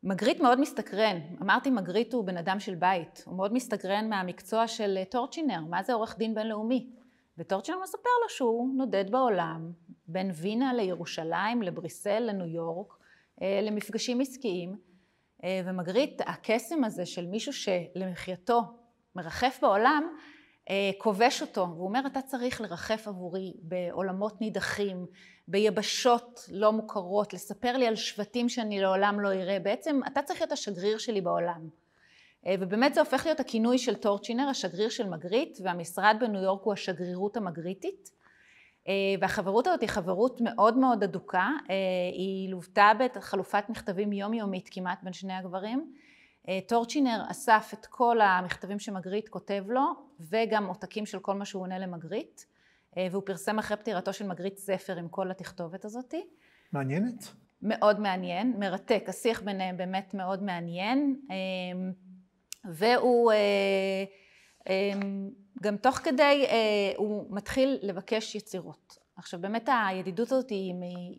S3: מגריט מאוד מסתקרן, אמרתי מגריט הוא בן אדם של בית, הוא מאוד מסתקרן מהמקצוע של טורצ'ינר, מה זה עורך דין בינלאומי? וטורצ'ינר מספר לו שהוא נודד בעולם, בין וינה לירושלים, לבריסל, לניו יורק, למפגשים עסקיים, ומגריט, הקסם הזה של מישהו שלמחייתו מרחף בעולם, כובש אותו, והוא אומר אתה צריך לרחף עבורי בעולמות נידחים, ביבשות לא מוכרות, לספר לי על שבטים שאני לעולם לא אראה, בעצם אתה צריך להיות השגריר שלי בעולם. ובאמת זה הופך להיות הכינוי של טורצ'ינר, השגריר של מגריט, והמשרד בניו יורק הוא השגרירות המגריטית, והחברות הזאת היא חברות מאוד מאוד אדוקה, היא לוותה בחלופת מכתבים יומיומית כמעט בין שני הגברים, טורצ'ינר אסף את כל המכתבים שמגריט כותב לו, וגם עותקים של כל מה שהוא עונה למגריט, והוא פרסם אחרי פטירתו של מגריט ספר עם כל התכתובת הזאת.
S2: מעניינת.
S3: מאוד מעניין, מרתק, השיח ביניהם באמת מאוד מעניין, והוא גם תוך כדי, הוא מתחיל לבקש יצירות. עכשיו באמת הידידות הזאת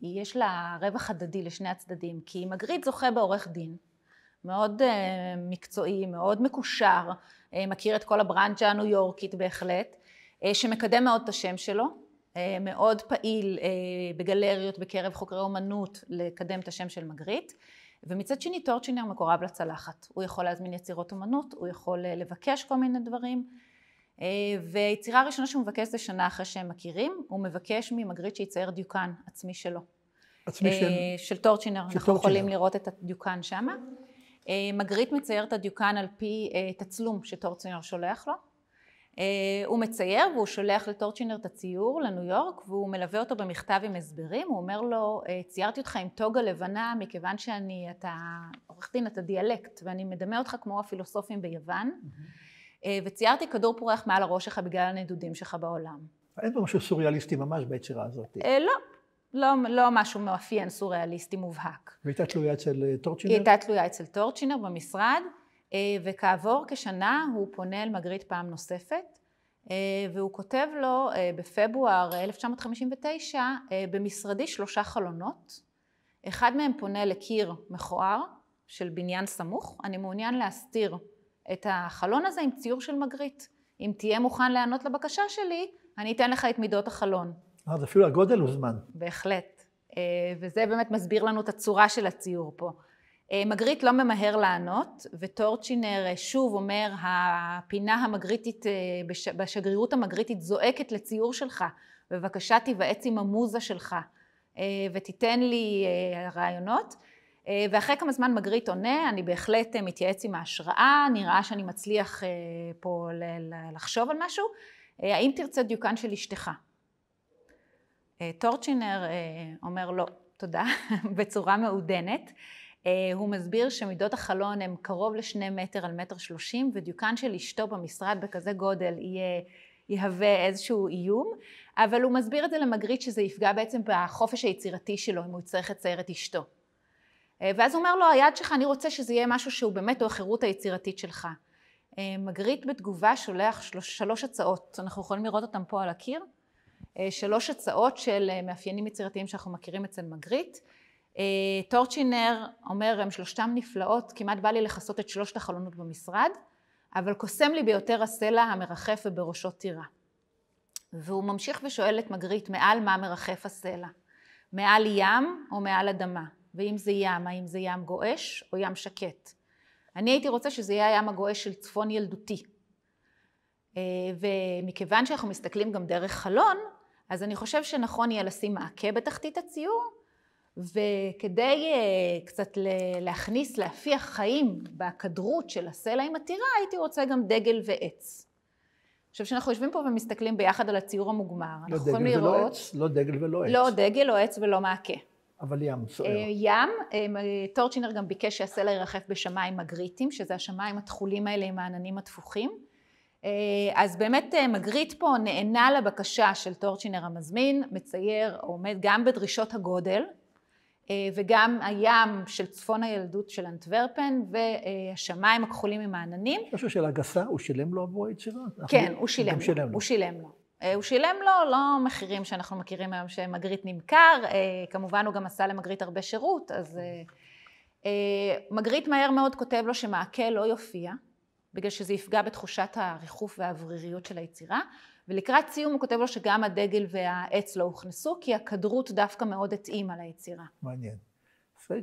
S3: יש לה רווח הדדי לשני הצדדים, כי מגריט זוכה בעורך דין, מאוד מקצועי, מאוד מקושר, מכיר את כל הברנצ'ה הניו יורקית בהחלט, שמקדם מאוד את השם שלו, מאוד פעיל בגלריות בקרב חוקרי אומנות לקדם את השם של מגריט, ומצד שני טורצ'ינר מקורב לצלחת, הוא יכול להזמין יצירות אומנות, הוא יכול לבקש כל מיני דברים, ויצירה הראשונה שהוא מבקש זה שנה אחרי שהם מכירים, הוא מבקש ממגריט שיצייר דיוקן עצמי שלו.
S2: עצמי
S3: של טורצ'ינר, אנחנו יכולים לראות את הדיוקן שם. מגריט מצייר את הדיוקן על פי תצלום שטורצ'ינר שולח לו. הוא מצייר והוא שולח לטורצ'ינר את הציור לניו יורק, והוא מלווה אותו במכתב עם הסברים, הוא אומר לו, ציירתי אותך עם טוגה לבנה מכיוון אתה עורך דין, אתה דיאלקט, ואני מדמה אותך כמו הפילוסופים ביוון, וציירתי כדור פורח מעל הראש שלך בגלל הנדודים שלך בעולם.
S2: אין פה משהו סוריאליסטי ממש ביצירה הזאת.
S3: לא משהו מאפיין סוריאליסטי מובהק.
S2: והייתה תלויה אצל טורצ'ינר?
S3: היא הייתה תלויה אצל טורצ'ינר במשרד, וכעבור כשנה הוא פונה אל מגריט פעם נוספת, והוא כותב לו בפברואר 1959, במשרדי 3 חלונות, אחד מהם פונה לקיר מכוער של בניין סמוך, אני מעוניין להסתיר את החלון הזה עם ציור של מגריט. אם תהיה מוכן לענות לבקשה שלי, אני אתן לך את מידות החלון.
S2: אז אפילו הגודל הוא זמן.
S3: בהחלט. וזה באמת מסביר לנו את הצורה של הציור פה. מגריט לא ממהר לענות, וטורצ'ינר שוב אומר, הפינה המגריטית, בשגרירות המגריטית זועקת לציור שלך, בבקשה תיוועץ עם המוזה שלך, ותיתן לי רעיונות. ואחרי כמה זמן מגריט עונה, אני בהחלט מתייעץ עם ההשראה, נראה שאני מצליח פה לחשוב על משהו, האם תרצה דיוקן של אשתך? טורצ'ינר אומר לא, תודה, בצורה מעודנת. הוא מסביר שמידות החלון הם קרוב ל2 מטר על 1.30 מטר, ודיוקן של אשתו במשרד בכזה גודל יהווה איזשהו איום, אבל הוא מסביר את זה למגריט שזה יפגע בעצם בחופש היצירתי שלו, אם הוא יצטרך לצייר את אשתו. ואז הוא אומר לו, היד שלך, אני רוצה שזה יהיה משהו שהוא באמת החירות היצירתית שלך. מגריט בתגובה שולח 3 הצעות, אנחנו יכולים לראות אותם פה על הקיר, 3 הצעות של מאפיינים יצירתיים שאנחנו מכירים אצל מגריט. טורצ'ינר אומר, הם 3 נפלאות, כמעט בא לי לחסות את 3 החלונות במשרד, אבל קוסם לי ביותר הסלע המרחף ובראשו טירה. והוא ממשיך ושואל את מגריט, מעל מה מרחף הסלע? מעל ים או מעל אדמה? ואם זה ים, האם זה ים גועש או ים שקט? אני הייתי רוצה שזה יהיה הים הגועש של צפון ילדותי. ומכיוון שאנחנו מסתכלים גם דרך חלון, אז אני חושב שנכון יהיה לשים מעקה בתחתית הציור, וכדי קצת להכניס, להפיח חיים בכדרות של הסלע עם הטירה, הייתי רוצה גם דגל ועץ. עכשיו שאנחנו יושבים פה ומסתכלים ביחד על הציור המוגמר,
S2: לא דגל ולא עץ, לא דגל ולא עץ.
S3: לא דגל או עץ ולא מעקה.
S2: אבל ים, סוער.
S3: ים, טורצ'ינר גם ביקש שהסלע ירחף בשמיים מגריטים, שזה השמיים התכולים האלה עם העננים התפוחים. אז באמת מגריט פה נענה לבקשה של טורצ'ינר המזמין, מצייר, עומד גם בדרישות הגודל, וגם הים של צפון הילדות של אנטוורפן, והשמיים הכחולים עם העננים.
S2: משהו של הגסה, הוא שילם לו עבור היצירה?
S3: כן, הוא שילם לו. הוא שילם לו, לא מחירים שאנחנו מכירים היום שמגריט נמכר, כמובן הוא גם עשה למגריט הרבה שירות, אז מגריט מהר מאוד כותב לו שמעקה לא יופיע, בגלל שזה יפגע בתחושת הריחוף והאווריריות של היצירה, ולקראת סיום הוא כותב לו שגם הדגל והעץ לא הוכנסו, כי הכדרות דווקא מאוד התאים על היצירה.
S2: מעניין.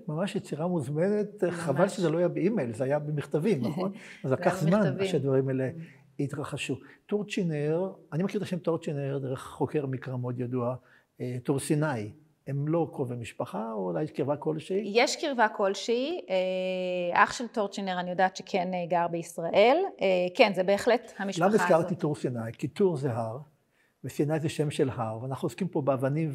S2: ממש יצירה מוזמנת, חבל שזה לא היה באימייל, זה היה במכתבים, נכון? אז לקח זמן שהדברים האלה התרחשו. טורצ'ינר, אני מכיר את השם טורצ'ינר דרך חוקר מקרא מאוד ידוע, טורסיני. הם לא קרובי משפחה, או אולי יש קרבה כלשהי?
S3: יש קרבה כלשהי. אח של טורצ'ינר, אני יודעת שכן גר בישראל. כן, זה בהחלט המשפחה הזאת.
S2: למה הזכרתי טורסיני? כי טור זה הר, וסיני זה שם של הר, ואנחנו עוסקים פה באבנים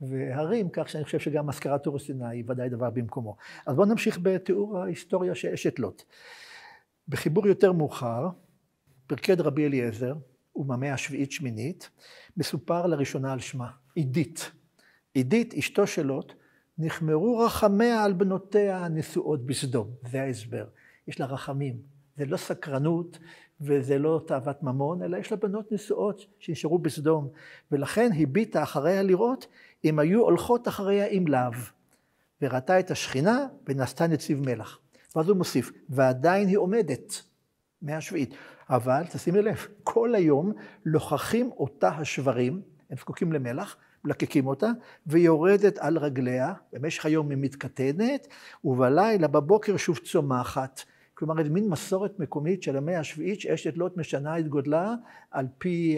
S2: והרים, כך שאני חושב שגם מזכרת אור סיני היא ודאי דבר במקומו. אז בואו נמשיך בתיאור ההיסטוריה של אשת לוט. בחיבור יותר מאוחר, פרקי רבי אליעזר, ומהמאה השביעית-שמינית, מסופר לראשונה על שמה, עידית. עידית, אשתו של לוט, נחמרו רחמיה על בנותיה הנשואות בסדום. זה ההסבר. יש לה רחמים. זה לא סקרנות וזה לא תאוות ממון, אלא יש לה בנות נשואות שנשארו בסדום. ולכן הביטה אחריה לראות אם היו הולכות אחריה עם לאו. וראתה את השכינה ונעשתה נציב מלח. ואז הוא מוסיף, ועדיין היא עומדת, מאה שביעית. אבל, תשימי לב, כל היום לוחכים אותה השברים, הם זקוקים למלח, מלקקים אותה, ויורדת על רגליה, במשך היום היא מתקטנת, ובלילה בבוקר שוב צומחת. כלומר, זה מין מסורת מקומית של המאה השביעית, שאשת לוט משנה את גודלה על פי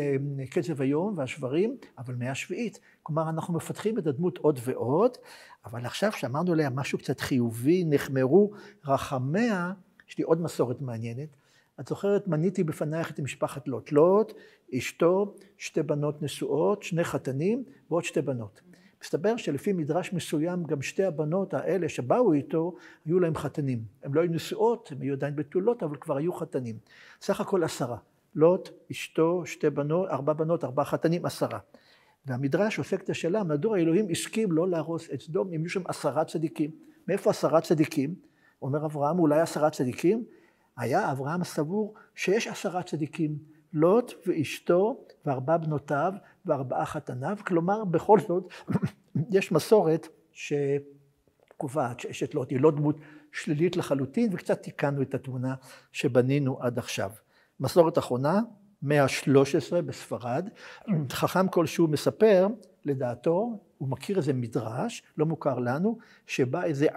S2: קצב היום והשברים, אבל מאה השביעית. כלומר, אנחנו מפתחים את הדמות עוד ועוד, אבל עכשיו שאמרנו עליה משהו קצת חיובי, נחמרו רחמיה, יש לי עוד מסורת מעניינת. את זוכרת, מניתי בפנייך את משפחת לוט. לוט, אשתו, שתי בנות נשואות, שני חתנים ועוד שתי בנות. מסתבר שלפי מדרש מסוים, גם שתי הבנות האלה שבאו איתו, היו להם חתנים. הם לא היו נשואות, הם היו עדיין בתולות, אבל כבר היו חתנים. סך הכל 10. לוט, אשתו, שתי בנות, 4 בנות, 4 חתנים, 10. והמדרש עוסק את השאלה, מדוע האלוהים הסכים לא להרוס את סדום, אם יהיו שם 10 צדיקים. מאיפה 10 צדיקים? אומר אברהם, אולי 10 צדיקים? היה אברהם סבור שיש 10 צדיקים, לוט ואשתו ו4 בנותיו ו4 חתניו, כלומר בכל זאת יש מסורת שקובעת שאשת לוט היא לא דמות שלילית לחלוטין, וקצת תיקנו את התמונה שבנינו עד עכשיו. מסורת אחרונה, 113 בספרד, חכם כלשהו מספר, לדעתו, הוא מכיר איזה מדרש, לא מוכר לנו, שבא איזה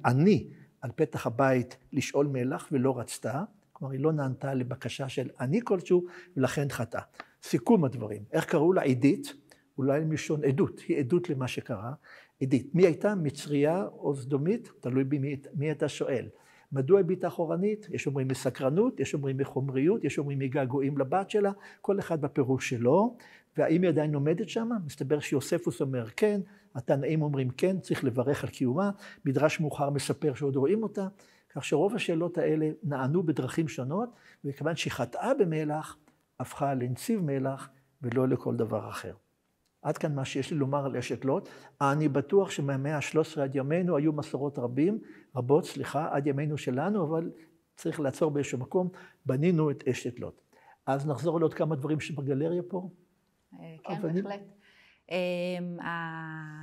S2: עני על פתח הבית לשאול מלח ולא רצתה, כלומר היא לא נענתה לבקשה של עני כלשהו ולכן חטאה. סיכום הדברים, איך קראו לה? עידית, אולי מלשון עדות, היא עדות למה שקרה. עידית, מי הייתה? מצריה או סדומית? תלוי במי אתה שואל. מדוע הביטה אחורנית? יש אומרים מסקרנות, יש אומרים מחומריות, יש אומרים מגעגועים לבת שלה, כל אחד בפירוש שלו. והאם היא עדיין עומדת שם? מסתבר שיוספוס אומר כן, התנאים אומרים כן, צריך לברך על קיומה, מדרש מאוחר מספר שעוד רואים אותה, כך שרוב השאלות האלה נענו בדרכים שונות, וכיוון שהיא חטאה במלח, הפכה לנציב מלח ולא לכל דבר אחר. עד כאן מה שיש לי לומר על אשת לוט. אני בטוח שמהמאה ה-13 עד ימינו היו מסורות רבות, עד ימינו שלנו, אבל צריך לעצור באיזשהו מקום, בנינו את אשת לוט. אז נחזור לעוד כמה דברים שבגלריה פה.
S3: כן, בהחלט.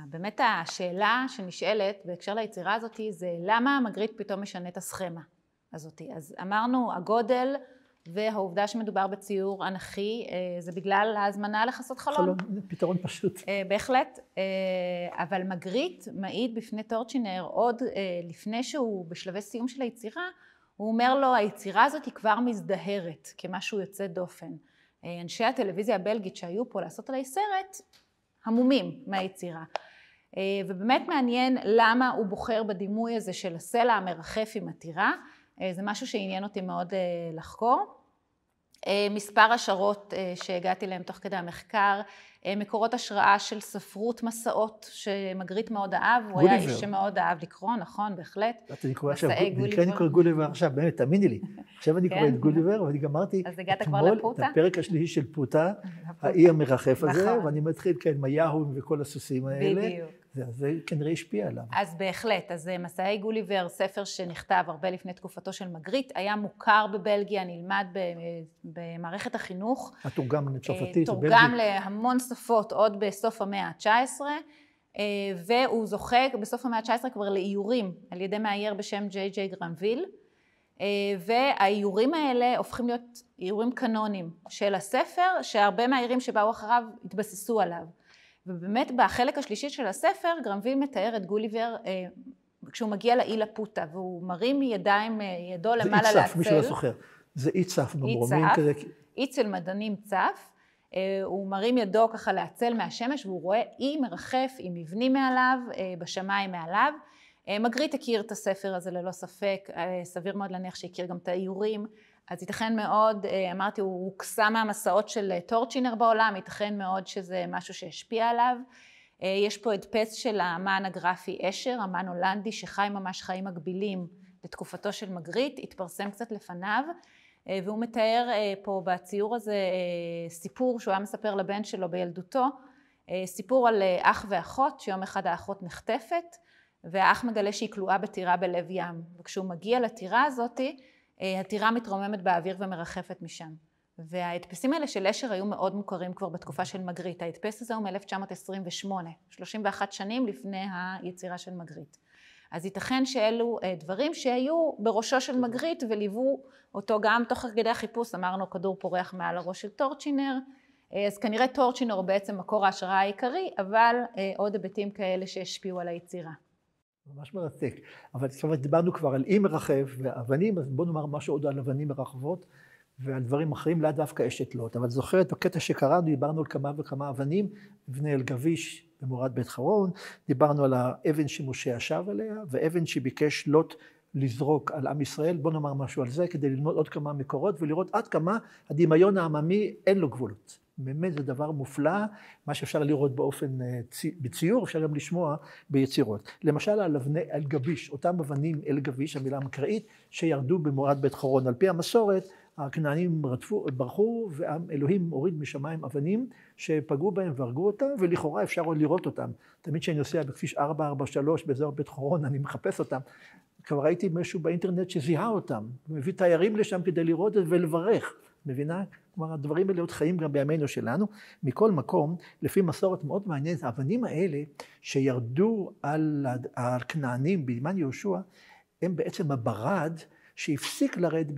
S3: באמת השאלה שנשאלת בהקשר ליצירה הזאת זה למה מגריט פתאום משנה את הסכמה הזאת. אז אמרנו הגודל והעובדה שמדובר בציור אנכי זה בגלל ההזמנה לכסות חלון.
S2: חלון, פתרון פשוט.
S3: בהחלט, אבל מגריט מעיד בפני טורצ'ינר עוד לפני שהוא בשלבי סיום של היצירה, הוא אומר לו היצירה הזאת היא כבר מזדהרת כמשהו יוצא דופן. אנשי הטלוויזיה הבלגית שהיו פה לעשות עלי סרט, המומים מהיצירה. ובאמת מעניין למה הוא בוחר בדימוי הזה של הסלע המרחף עם הטירה. זה משהו שעניין אותי מאוד לחקור. מספר השערות שהגעתי להם תוך כדי המחקר, מקורות השראה של ספרות מסעות שמגריט מאוד אהב, הוא היה איש שמאוד אהב לקרוא, נכון, בהחלט.
S2: אני קורא גוליבר עכשיו, באמת, תאמיני לי. עכשיו אני קורא את גוליבר, ואני גמרתי אתמול את הפרק השלישי של פוטה, האי המרחף הזה, ואני מתחיל עם היהו וכל הסוסים האלה. בדיוק. זה כנראה השפיע עליו.
S3: אז בהחלט, אז מסעי גוליבר, ספר שנכתב הרבה לפני תקופתו של מגריט, היה מוכר בבלגיה, נלמד במערכת החינוך.
S2: התורגם לצרפתית,
S3: תורגם להמון שפות עוד בסוף המאה ה-19, והוא זוכה בסוף המאה ה-19 כבר לאיורים על ידי מאייר בשם ג'יי גרנוויל, והאיורים האלה הופכים להיות איורים קנונים של הספר, שהרבה מהאיורים שבאו אחריו התבססו עליו. ובאמת בחלק השלישי של הספר, גרנוויל מתאר את גוליבר כשהוא מגיע לאי לפוטה, והוא מרים ידו למעלה להצל.
S2: זה אי צף, מי שלא זוכר. זה אי צף במרומים כזה.
S3: אי צל מדענים צף, הוא מרים ידו ככה להצל מהשמש, והוא רואה אי מרחף עם מבנים מעליו, בשמיים מעליו. מגריט הכיר את הספר הזה ללא ספק, סביר מאוד להניח שהכיר גם את האיורים. אז ייתכן מאוד, אמרתי, הוא הוקסם מהמסעות של טורצ'ינר בעולם, ייתכן מאוד שזה משהו שהשפיע עליו. יש פה הדפס של האמן הגרפי אשר, אמן הולנדי שחי ממש חיים מקבילים לתקופתו של מגריט, התפרסם קצת לפניו, והוא מתאר פה בציור הזה סיפור שהוא היה מספר לבן שלו בילדותו, סיפור על אח ואחות, שיום אחד האחות נחטפת, והאח מגלה שהיא כלואה בטירה בלב ים, וכשהוא מגיע לטירה הזאת, הטירה מתרוממת באוויר ומרחפת משם. וההדפסים האלה של אשר היו מאוד מוכרים כבר בתקופה של מגריט. ההדפס הזה הוא מ-1928, 31 שנים לפני היצירה של מגריט. אז ייתכן שאלו דברים שהיו בראשו של מגריט וליוו אותו גם תוך כדי החיפוש, אמרנו כדור פורח מעל הראש של טורצ'ינר, אז כנראה טורצ'ינר הוא בעצם מקור ההשראה העיקרי, אבל עוד היבטים כאלה שהשפיעו על היצירה.
S2: ממש מרתק. אבל עכשיו דיברנו כבר על אי מרחב ואבנים, אז בואו נאמר משהו עוד על אבנים מרחבות ועל דברים אחרים, לאו דווקא אשת לוט. אבל זוכרת, בקטע שקראנו, דיברנו על כמה וכמה אבנים, אבני אלגביש במורד בית חרון, דיברנו על האבן שמשה ישב עליה, ואבן שביקש לוט לזרוק על עם ישראל. בואו נאמר משהו על זה, כדי ללמוד עוד כמה מקורות, ולראות עד כמה הדמיון העממי אין לו גבולות. באמת זה דבר מופלא, מה שאפשר לראות באופן בציור, אפשר גם לשמוע ביצירות. למשל על אבני אלגביש, אותם אבנים אלגביש, המילה המקראית, שירדו במורד בית חרון. על פי המסורת, הכנענים ברחו, ואלוהים הוריד משמיים אבנים שפגעו בהם והרגו אותם, ולכאורה אפשר עוד לראות אותם. תמיד כשאני נוסע בכביש 443 באזור בית חרון, אני מחפש אותם. כבר ראיתי משהו באינטרנט שזיהה אותם, מביא תיירים לשם כדי לראות ולברך. מבינה? כלומר, הדברים האלה עוד חיים גם בימינו שלנו. מכל מקום, לפי מסורת מאוד מעניינת, האבנים האלה שירדו על הכנענים בזמן יהושע, הם בעצם הברד שהפסיק לרד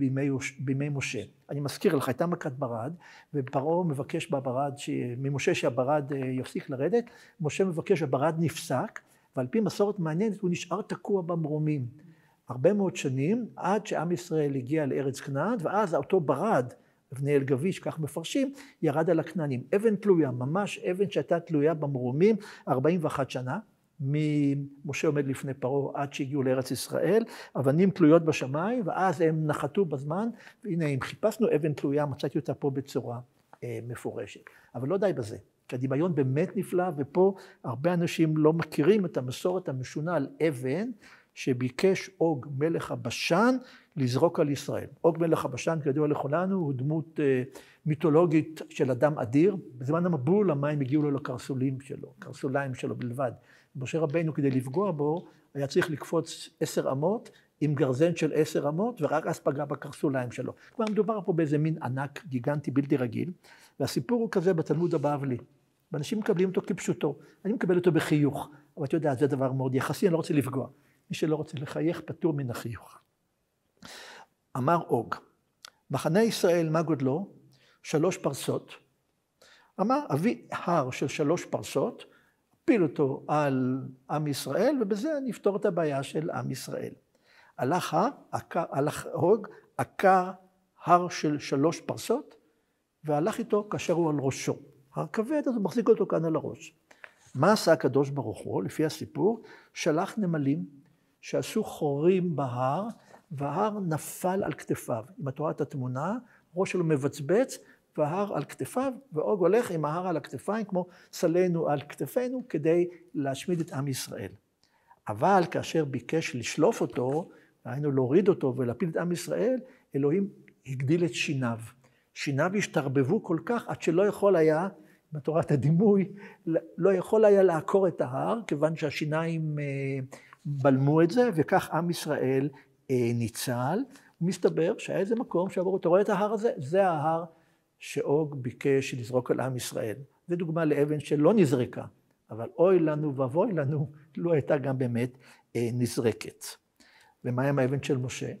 S2: בימי משה. אני מזכיר לך, הייתה מכת ברד, ופרעה מבקש ממשה שהברד יפסיק לרדת, משה מבקש שהברד נפסק, ועל פי מסורת מעניינת הוא נשאר תקוע במרומים. הרבה מאוד שנים, עד שעם ישראל הגיע לארץ כנען, ואז אותו ברד, אבני אלגביש, כך מפרשים, ירד על הכנענים. אבן תלויה, ממש אבן שהייתה תלויה במרומים 41 שנה, ממשה עומד לפני פרעה עד שהגיעו לארץ ישראל, אבנים תלויות בשמיים, ואז הם נחתו בזמן, והנה אם חיפשנו אבן תלויה, מצאתי אותה פה בצורה מפורשת. אבל לא די בזה, כי הדמיון באמת נפלא, ופה הרבה אנשים לא מכירים את המסורת המשונה על אבן, שביקש אוג מלך הבשן לזרוק על ישראל. אוג מלך הבשן, כידוע לכולנו, הוא דמות מיתולוגית של אדם אדיר. בזמן המבול המים הגיעו לו לקרסוליים שלו בלבד. משה רבינו כדי לפגוע בו, היה צריך לקפוץ 10 אמות, עם גרזן של 10 אמות, ורק אז פגע בקרסוליים שלו. כלומר, מדובר פה באיזה מין ענק, גיגנטי, בלתי רגיל, והסיפור הוא כזה בתלמוד הבבלי. ואנשים מקבלים אותו כפשוטו. אני מקבל אותו בחיוך, אבל אתה יודע, זה דבר מאוד יחסי, אני לא רוצה לפגוע. מי שלא רוצה לחייך, פטור מן החיוך. אמר אוג, מחנה ישראל, מה גודלו? 3 פרסות. אמר, אביא הר של 3 פרסות, פיל אותו על עם ישראל, ובזה נפתור את הבעיה של עם ישראל. הלך אוג, עקר הר של 3 פרסות, והלך איתו כאשר הוא על ראשו. הר כבד, אז הוא מחזיק אותו כאן על הראש. מה עשה הקדוש ברוך הוא? לפי הסיפור, שלח נמלים שעשו חורים בהר, וההר נפל על כתפיו. אם את רואה את התמונה, ראש שלו מבצבץ, וההר על כתפיו, ואוג הולך עם ההר על הכתפיים, כמו סלנו על כתפינו, כדי להשמיד את עם ישראל. אבל כאשר ביקש לשלוף אותו, היינו להוריד אותו ולהפיל את עם ישראל, אלוהים הגדיל את שיניו. שיניו השתרבבו כל כך, עד שלא יכול היה, בתורת הדימוי, לא יכול היה לעקור את ההר, כיוון שהשיניים בלמו את זה, וכך עם ישראל ניצל. ומסתבר שהיה איזה מקום שעבור, אתה רואה את ההר הזה? זה ההר שאוג ביקש לזרוק על עם ישראל. זו דוגמה לאבן שלא נזרקה, אבל אוי לנו ואבוי לנו, לא הייתה גם באמת נזרקת. ומה עם האבן של משה,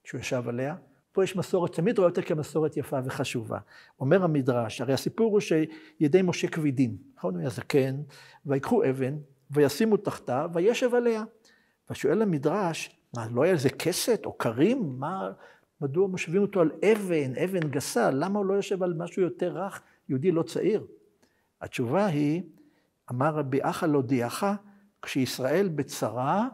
S2: שהוא ישב עליה? פה יש מסורת, תמיד רואה אותה כמסורת יפה וחשובה. אומר המדרש, הרי הסיפור הוא שידי משה כבידים, נכון? הוא היה זקן, ויקחו אבן, וישימו תחתה, וישב עליה. ושואל המדרש, מה, לא היה איזה כסת או קרים? מדוע משווים אותו על אבן גסה? למה הוא לא יושב על משהו יותר רך, יהודי לא צעיר? התשובה היא, אמר רבי אחא לא דיחא, כשישראל בצרה,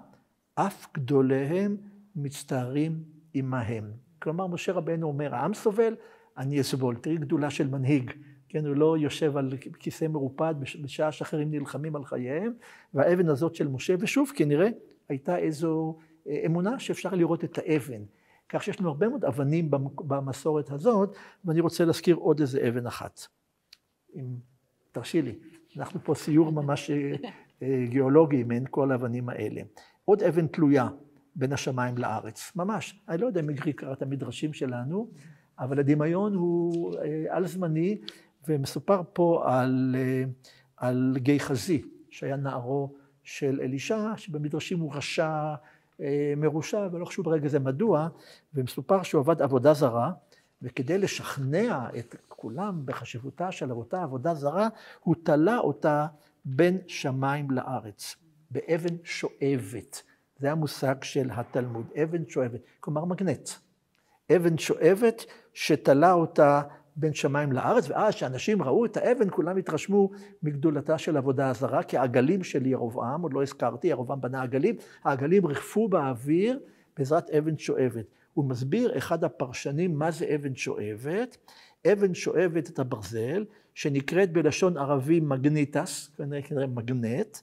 S2: אף גדוליהם מצטערים עמהם. כלומר, משה רבנו אומר, העם סובל, אני אסבול. תראי גדולה של מנהיג. כן, הוא לא יושב על כיסא מרופד בשעה שאחרים נלחמים על חייהם, והאבן הזאת של משה, ושוב, כנראה, הייתה איזו אמונה שאפשר לראות את האבן. כך שיש לנו הרבה מאוד אבנים במסורת הזאת, ואני רוצה להזכיר עוד איזה אבן אחת. אם תרשי לי, אנחנו פה סיור ממש גיאולוגי בין כל האבנים האלה. עוד אבן תלויה בין השמיים לארץ, ממש. אני לא יודע אם מגרי קרא את המדרשים שלנו, אבל הדמיון הוא על זמני, ומסופר פה על גיחזי, שהיה נערו של אלישע, שבמדרשים הוא רשע, מרושע, ולא חשוב ברגע זה מדוע, ומסופר שהוא עבד עבודה זרה, וכדי לשכנע את כולם בחשיבותה של אותה עבודה זרה, הוא תלה אותה בין שמיים לארץ, באבן שואבת. זה המושג של התלמוד, אבן שואבת, כלומר מגנט. אבן שואבת שתלה אותה בין שמיים לארץ, ואז שאנשים ראו את האבן, כולם התרשמו מגדולתה של עבודה הזרה, כי העגלים של ירבעם, עוד לא הזכרתי, ירבעם בנה עגלים, העגלים ריחפו באוויר בעזרת אבן שואבת. הוא מסביר אחד הפרשנים מה זה אבן שואבת. אבן שואבת את הברזל, שנקראת בלשון ערבי מגניטס, כנראה מגנט,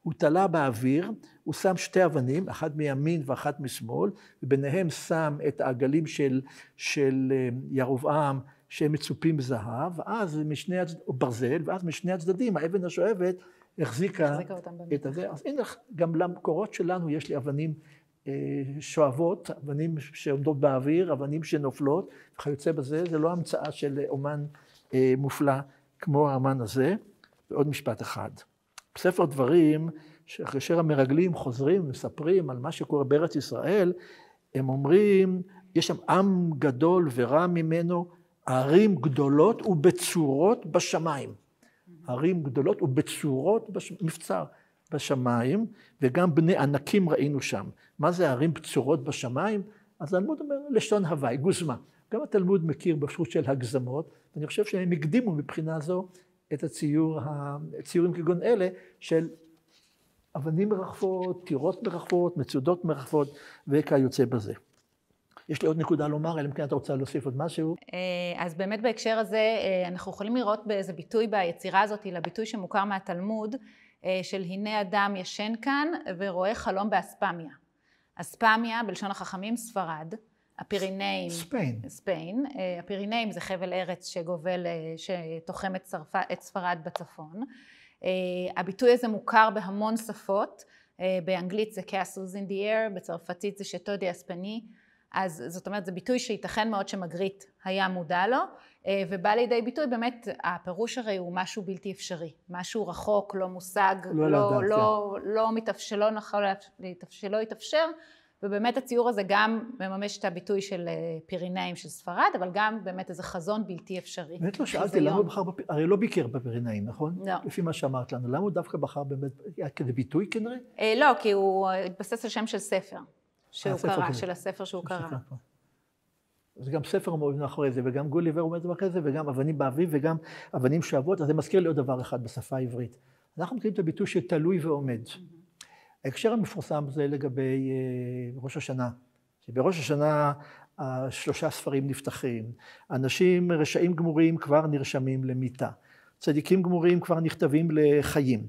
S2: הוא תלה באוויר, הוא שם שתי אבנים, אחת מימין ואחת משמאל, וביניהם שם את העגלים של ירבעם, שהם מצופים זהב, ואז משני ברזל, ואז משני הצדדים, האבן השואבת החזיקה את הזה. אז הנה, גם למקורות שלנו יש לי אבנים שואבות, אבנים שעומדות באוויר, אבנים שנופלות, וכיוצא בזה, זה לא המצאה של אומן מופלא כמו האמן הזה. ועוד משפט אחד. בספר דברים, כאשר המרגלים חוזרים ומספרים על מה שקורה בארץ ישראל, הם אומרים, יש שם עם גדול ורע ממנו, ערים גדולות ובצורות בשמיים. ערים גדולות ובצורות מבצר בשמיים, וגם בני ענקים ראינו שם. מה זה ערים בצורות בשמיים? אז התלמוד אומר לשון הוואי, גוזמה. גם התלמוד מכיר באפשרות של הגזמות, ואני חושב שהם הקדימו מבחינה זו את הציורים כגון אלה של אבנים מרחפות, טירות מרחפות, מצודות מרחפות, וכיוצא בזה. יש לי עוד נקודה לומר, אלא אם כן אתה רוצה להוסיף עוד משהו.
S3: אז באמת בהקשר הזה, אנחנו יכולים לראות באיזה ביטוי ביצירה הזאת, לביטוי שמוכר מהתלמוד, של הנה אדם ישן כאן ורואה חלום באספמיה. אספמיה, בלשון החכמים, ספרד, הפירינאים, ספיין, הפירינאים זה חבל ארץ שגובל, שתוחם את ספרד בצפון. הביטוי הזה מוכר בהמון שפות, באנגלית זה castles in the air, בצרפתית זה שאטו דה אספני, אז זאת אומרת זה ביטוי שייתכן מאוד שמגריט היה מודע לו, ובא לידי ביטוי באמת הפירוש הרי הוא משהו בלתי אפשרי, משהו רחוק, לא מושג, שלא יתאפשר, ובאמת הציור הזה גם מממש את הביטוי של פירינאים של ספרד, אבל גם באמת איזה חזון בלתי אפשרי.
S2: באמת לא שאלתי למה הוא בחר, הרי לא ביקר בפירינאים, נכון?
S3: לא.
S2: לפי מה שאמרת לנו, למה הוא דווקא בחר באמת, כזה ביטוי כנראה?
S3: לא, כי הוא התבסס על שם של ספר, שהוא קרא, של הספר שהוא קרא.
S2: זה גם ספר עומד מאחורי זה, וגם גוליבר עומד מאחורי זה, וגם אבנים באביב, וגם אבנים שואבות, אז זה מזכיר לי עוד דבר אחד בשפה העברית. אנחנו מכירים את הביטוי של תלוי ועומד. ההקשר המפורסם זה לגבי ראש השנה, שבראש השנה 3 ספרים נפתחים, אנשים רשעים גמורים כבר נרשמים למיתה, צדיקים גמורים כבר נכתבים לחיים,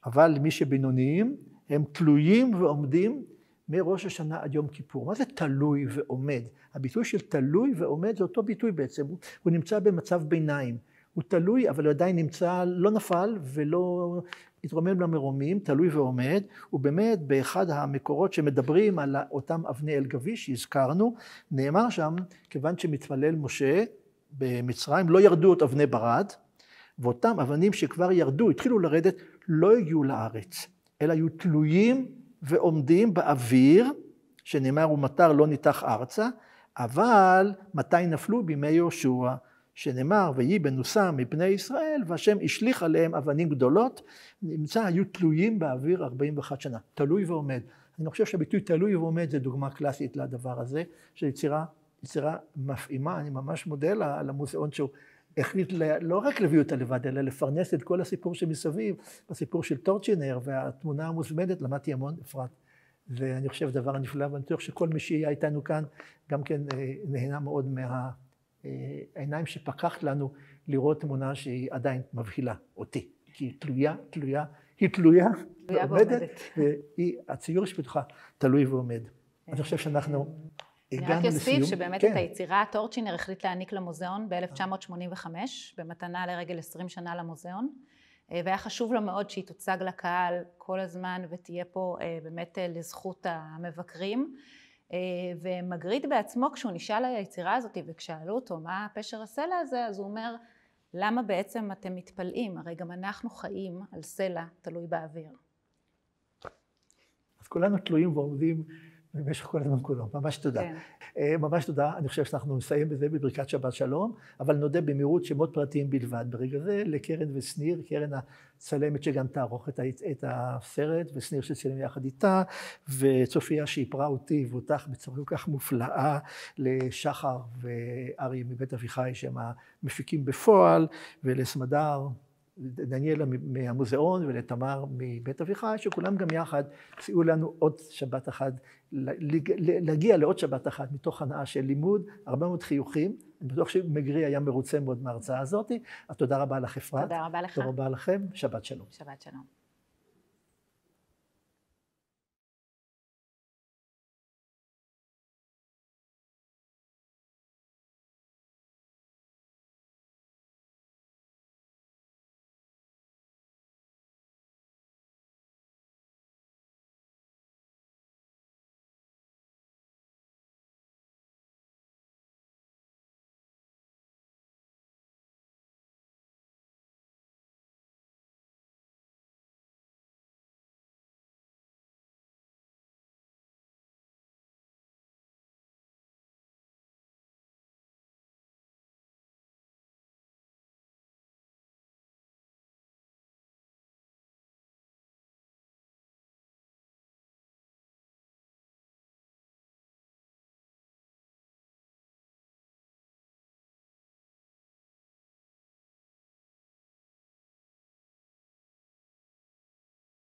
S2: אבל מי שבינוניים הם תלויים ועומדים מראש השנה עד יום כיפור. מה זה תלוי ועומד? הביטוי של תלוי ועומד זה אותו ביטוי בעצם, הוא נמצא במצב ביניים, הוא תלוי אבל הוא עדיין נמצא, לא נפל ולא התרומם למרומים, תלוי ועומד, ובאמת באחד המקורות שמדברים על אותם אבני אל גביש שהזכרנו, נאמר שם, כיוון שמתפלל משה במצרים, לא ירדו את אבני ברד, ואותם אבנים שכבר ירדו, התחילו לרדת, לא הגיעו לארץ, אלא היו תלויים ועומדים באוויר, שנאמר ומטר לא ניתח ארצה, אבל מתי נפלו? בימי יהושע, שנאמר ויהי בנוסם מפני ישראל, והשם השליך עליהם אבנים גדולות, נמצא היו תלויים באוויר 41 שנה, תלוי ועומד. אני חושב שהביטוי תלוי ועומד זה דוגמה קלאסית לדבר הזה, של יצירה מפעימה, אני ממש מודה למוזיאון שהוא החליט לא רק להביא אותה לבד, אלא לפרנס את כל הסיפור שמסביב, בסיפור של טורצ'ינר והתמונה המוזמנת, למדתי המון אפרת. ואני חושב דבר נפלא, ואני חושב שכל מי שיהיה איתנו כאן גם כן נהנה מאוד מהעיניים שפקחת לנו לראות תמונה שהיא עדיין מבהילה אותי, כי היא תלויה ועומדת, והציור שבתוכה תלוי ועומד. אני חושב שאנחנו הגענו לסיום.
S3: אני רק אוסיף שבאמת את היצירה טורצ'ינר החליט להעניק למוזיאון ב-1985, במתנה לרגל 20 שנה למוזיאון, והיה חשוב לו מאוד שהיא תוצג לקהל כל הזמן ותהיה פה באמת לזכות המבקרים. ומגריט בעצמו, כשהוא נשאל על היצירה הזאת וכשאלו אותו מה פשר הסלע הזה, אז הוא אומר, למה בעצם אתם מתפלאים? הרי גם אנחנו חיים על סלע תלוי באוויר.
S2: אז כולנו תלויים ועומדים במשך כל הזמן כולו. ממש תודה.
S3: כן.
S2: ממש תודה. אני חושב שאנחנו נסיים בזה בברכת שבת שלום, אבל נודה במהירות שמות פרטיים בלבד. ברגע זה לקרן ושניר, קרן הצלמת שגם תערוך את הסרט, ושניר שצלם יחד איתה, וצופיה שאיפרה אותי ואותך בצורה כל כך מופלאה, לשחר וארי מבית אביחי שהם המפיקים בפועל, ולסמדר דניאלה מהמוזיאון ולתמר מבית אביחי, שכולם גם יחד סייעו לנו עוד שבת אחת, להגיע לעוד שבת אחת מתוך הנאה של לימוד, הרבה מאוד חיוכים. אני בטוח שמגרי היה מרוצה מאוד מההרצאה הזאת. תודה רבה לך אפרת.
S3: תודה רבה לך.
S2: תודה רבה לכם, שבת שלום.
S3: שבת שלום.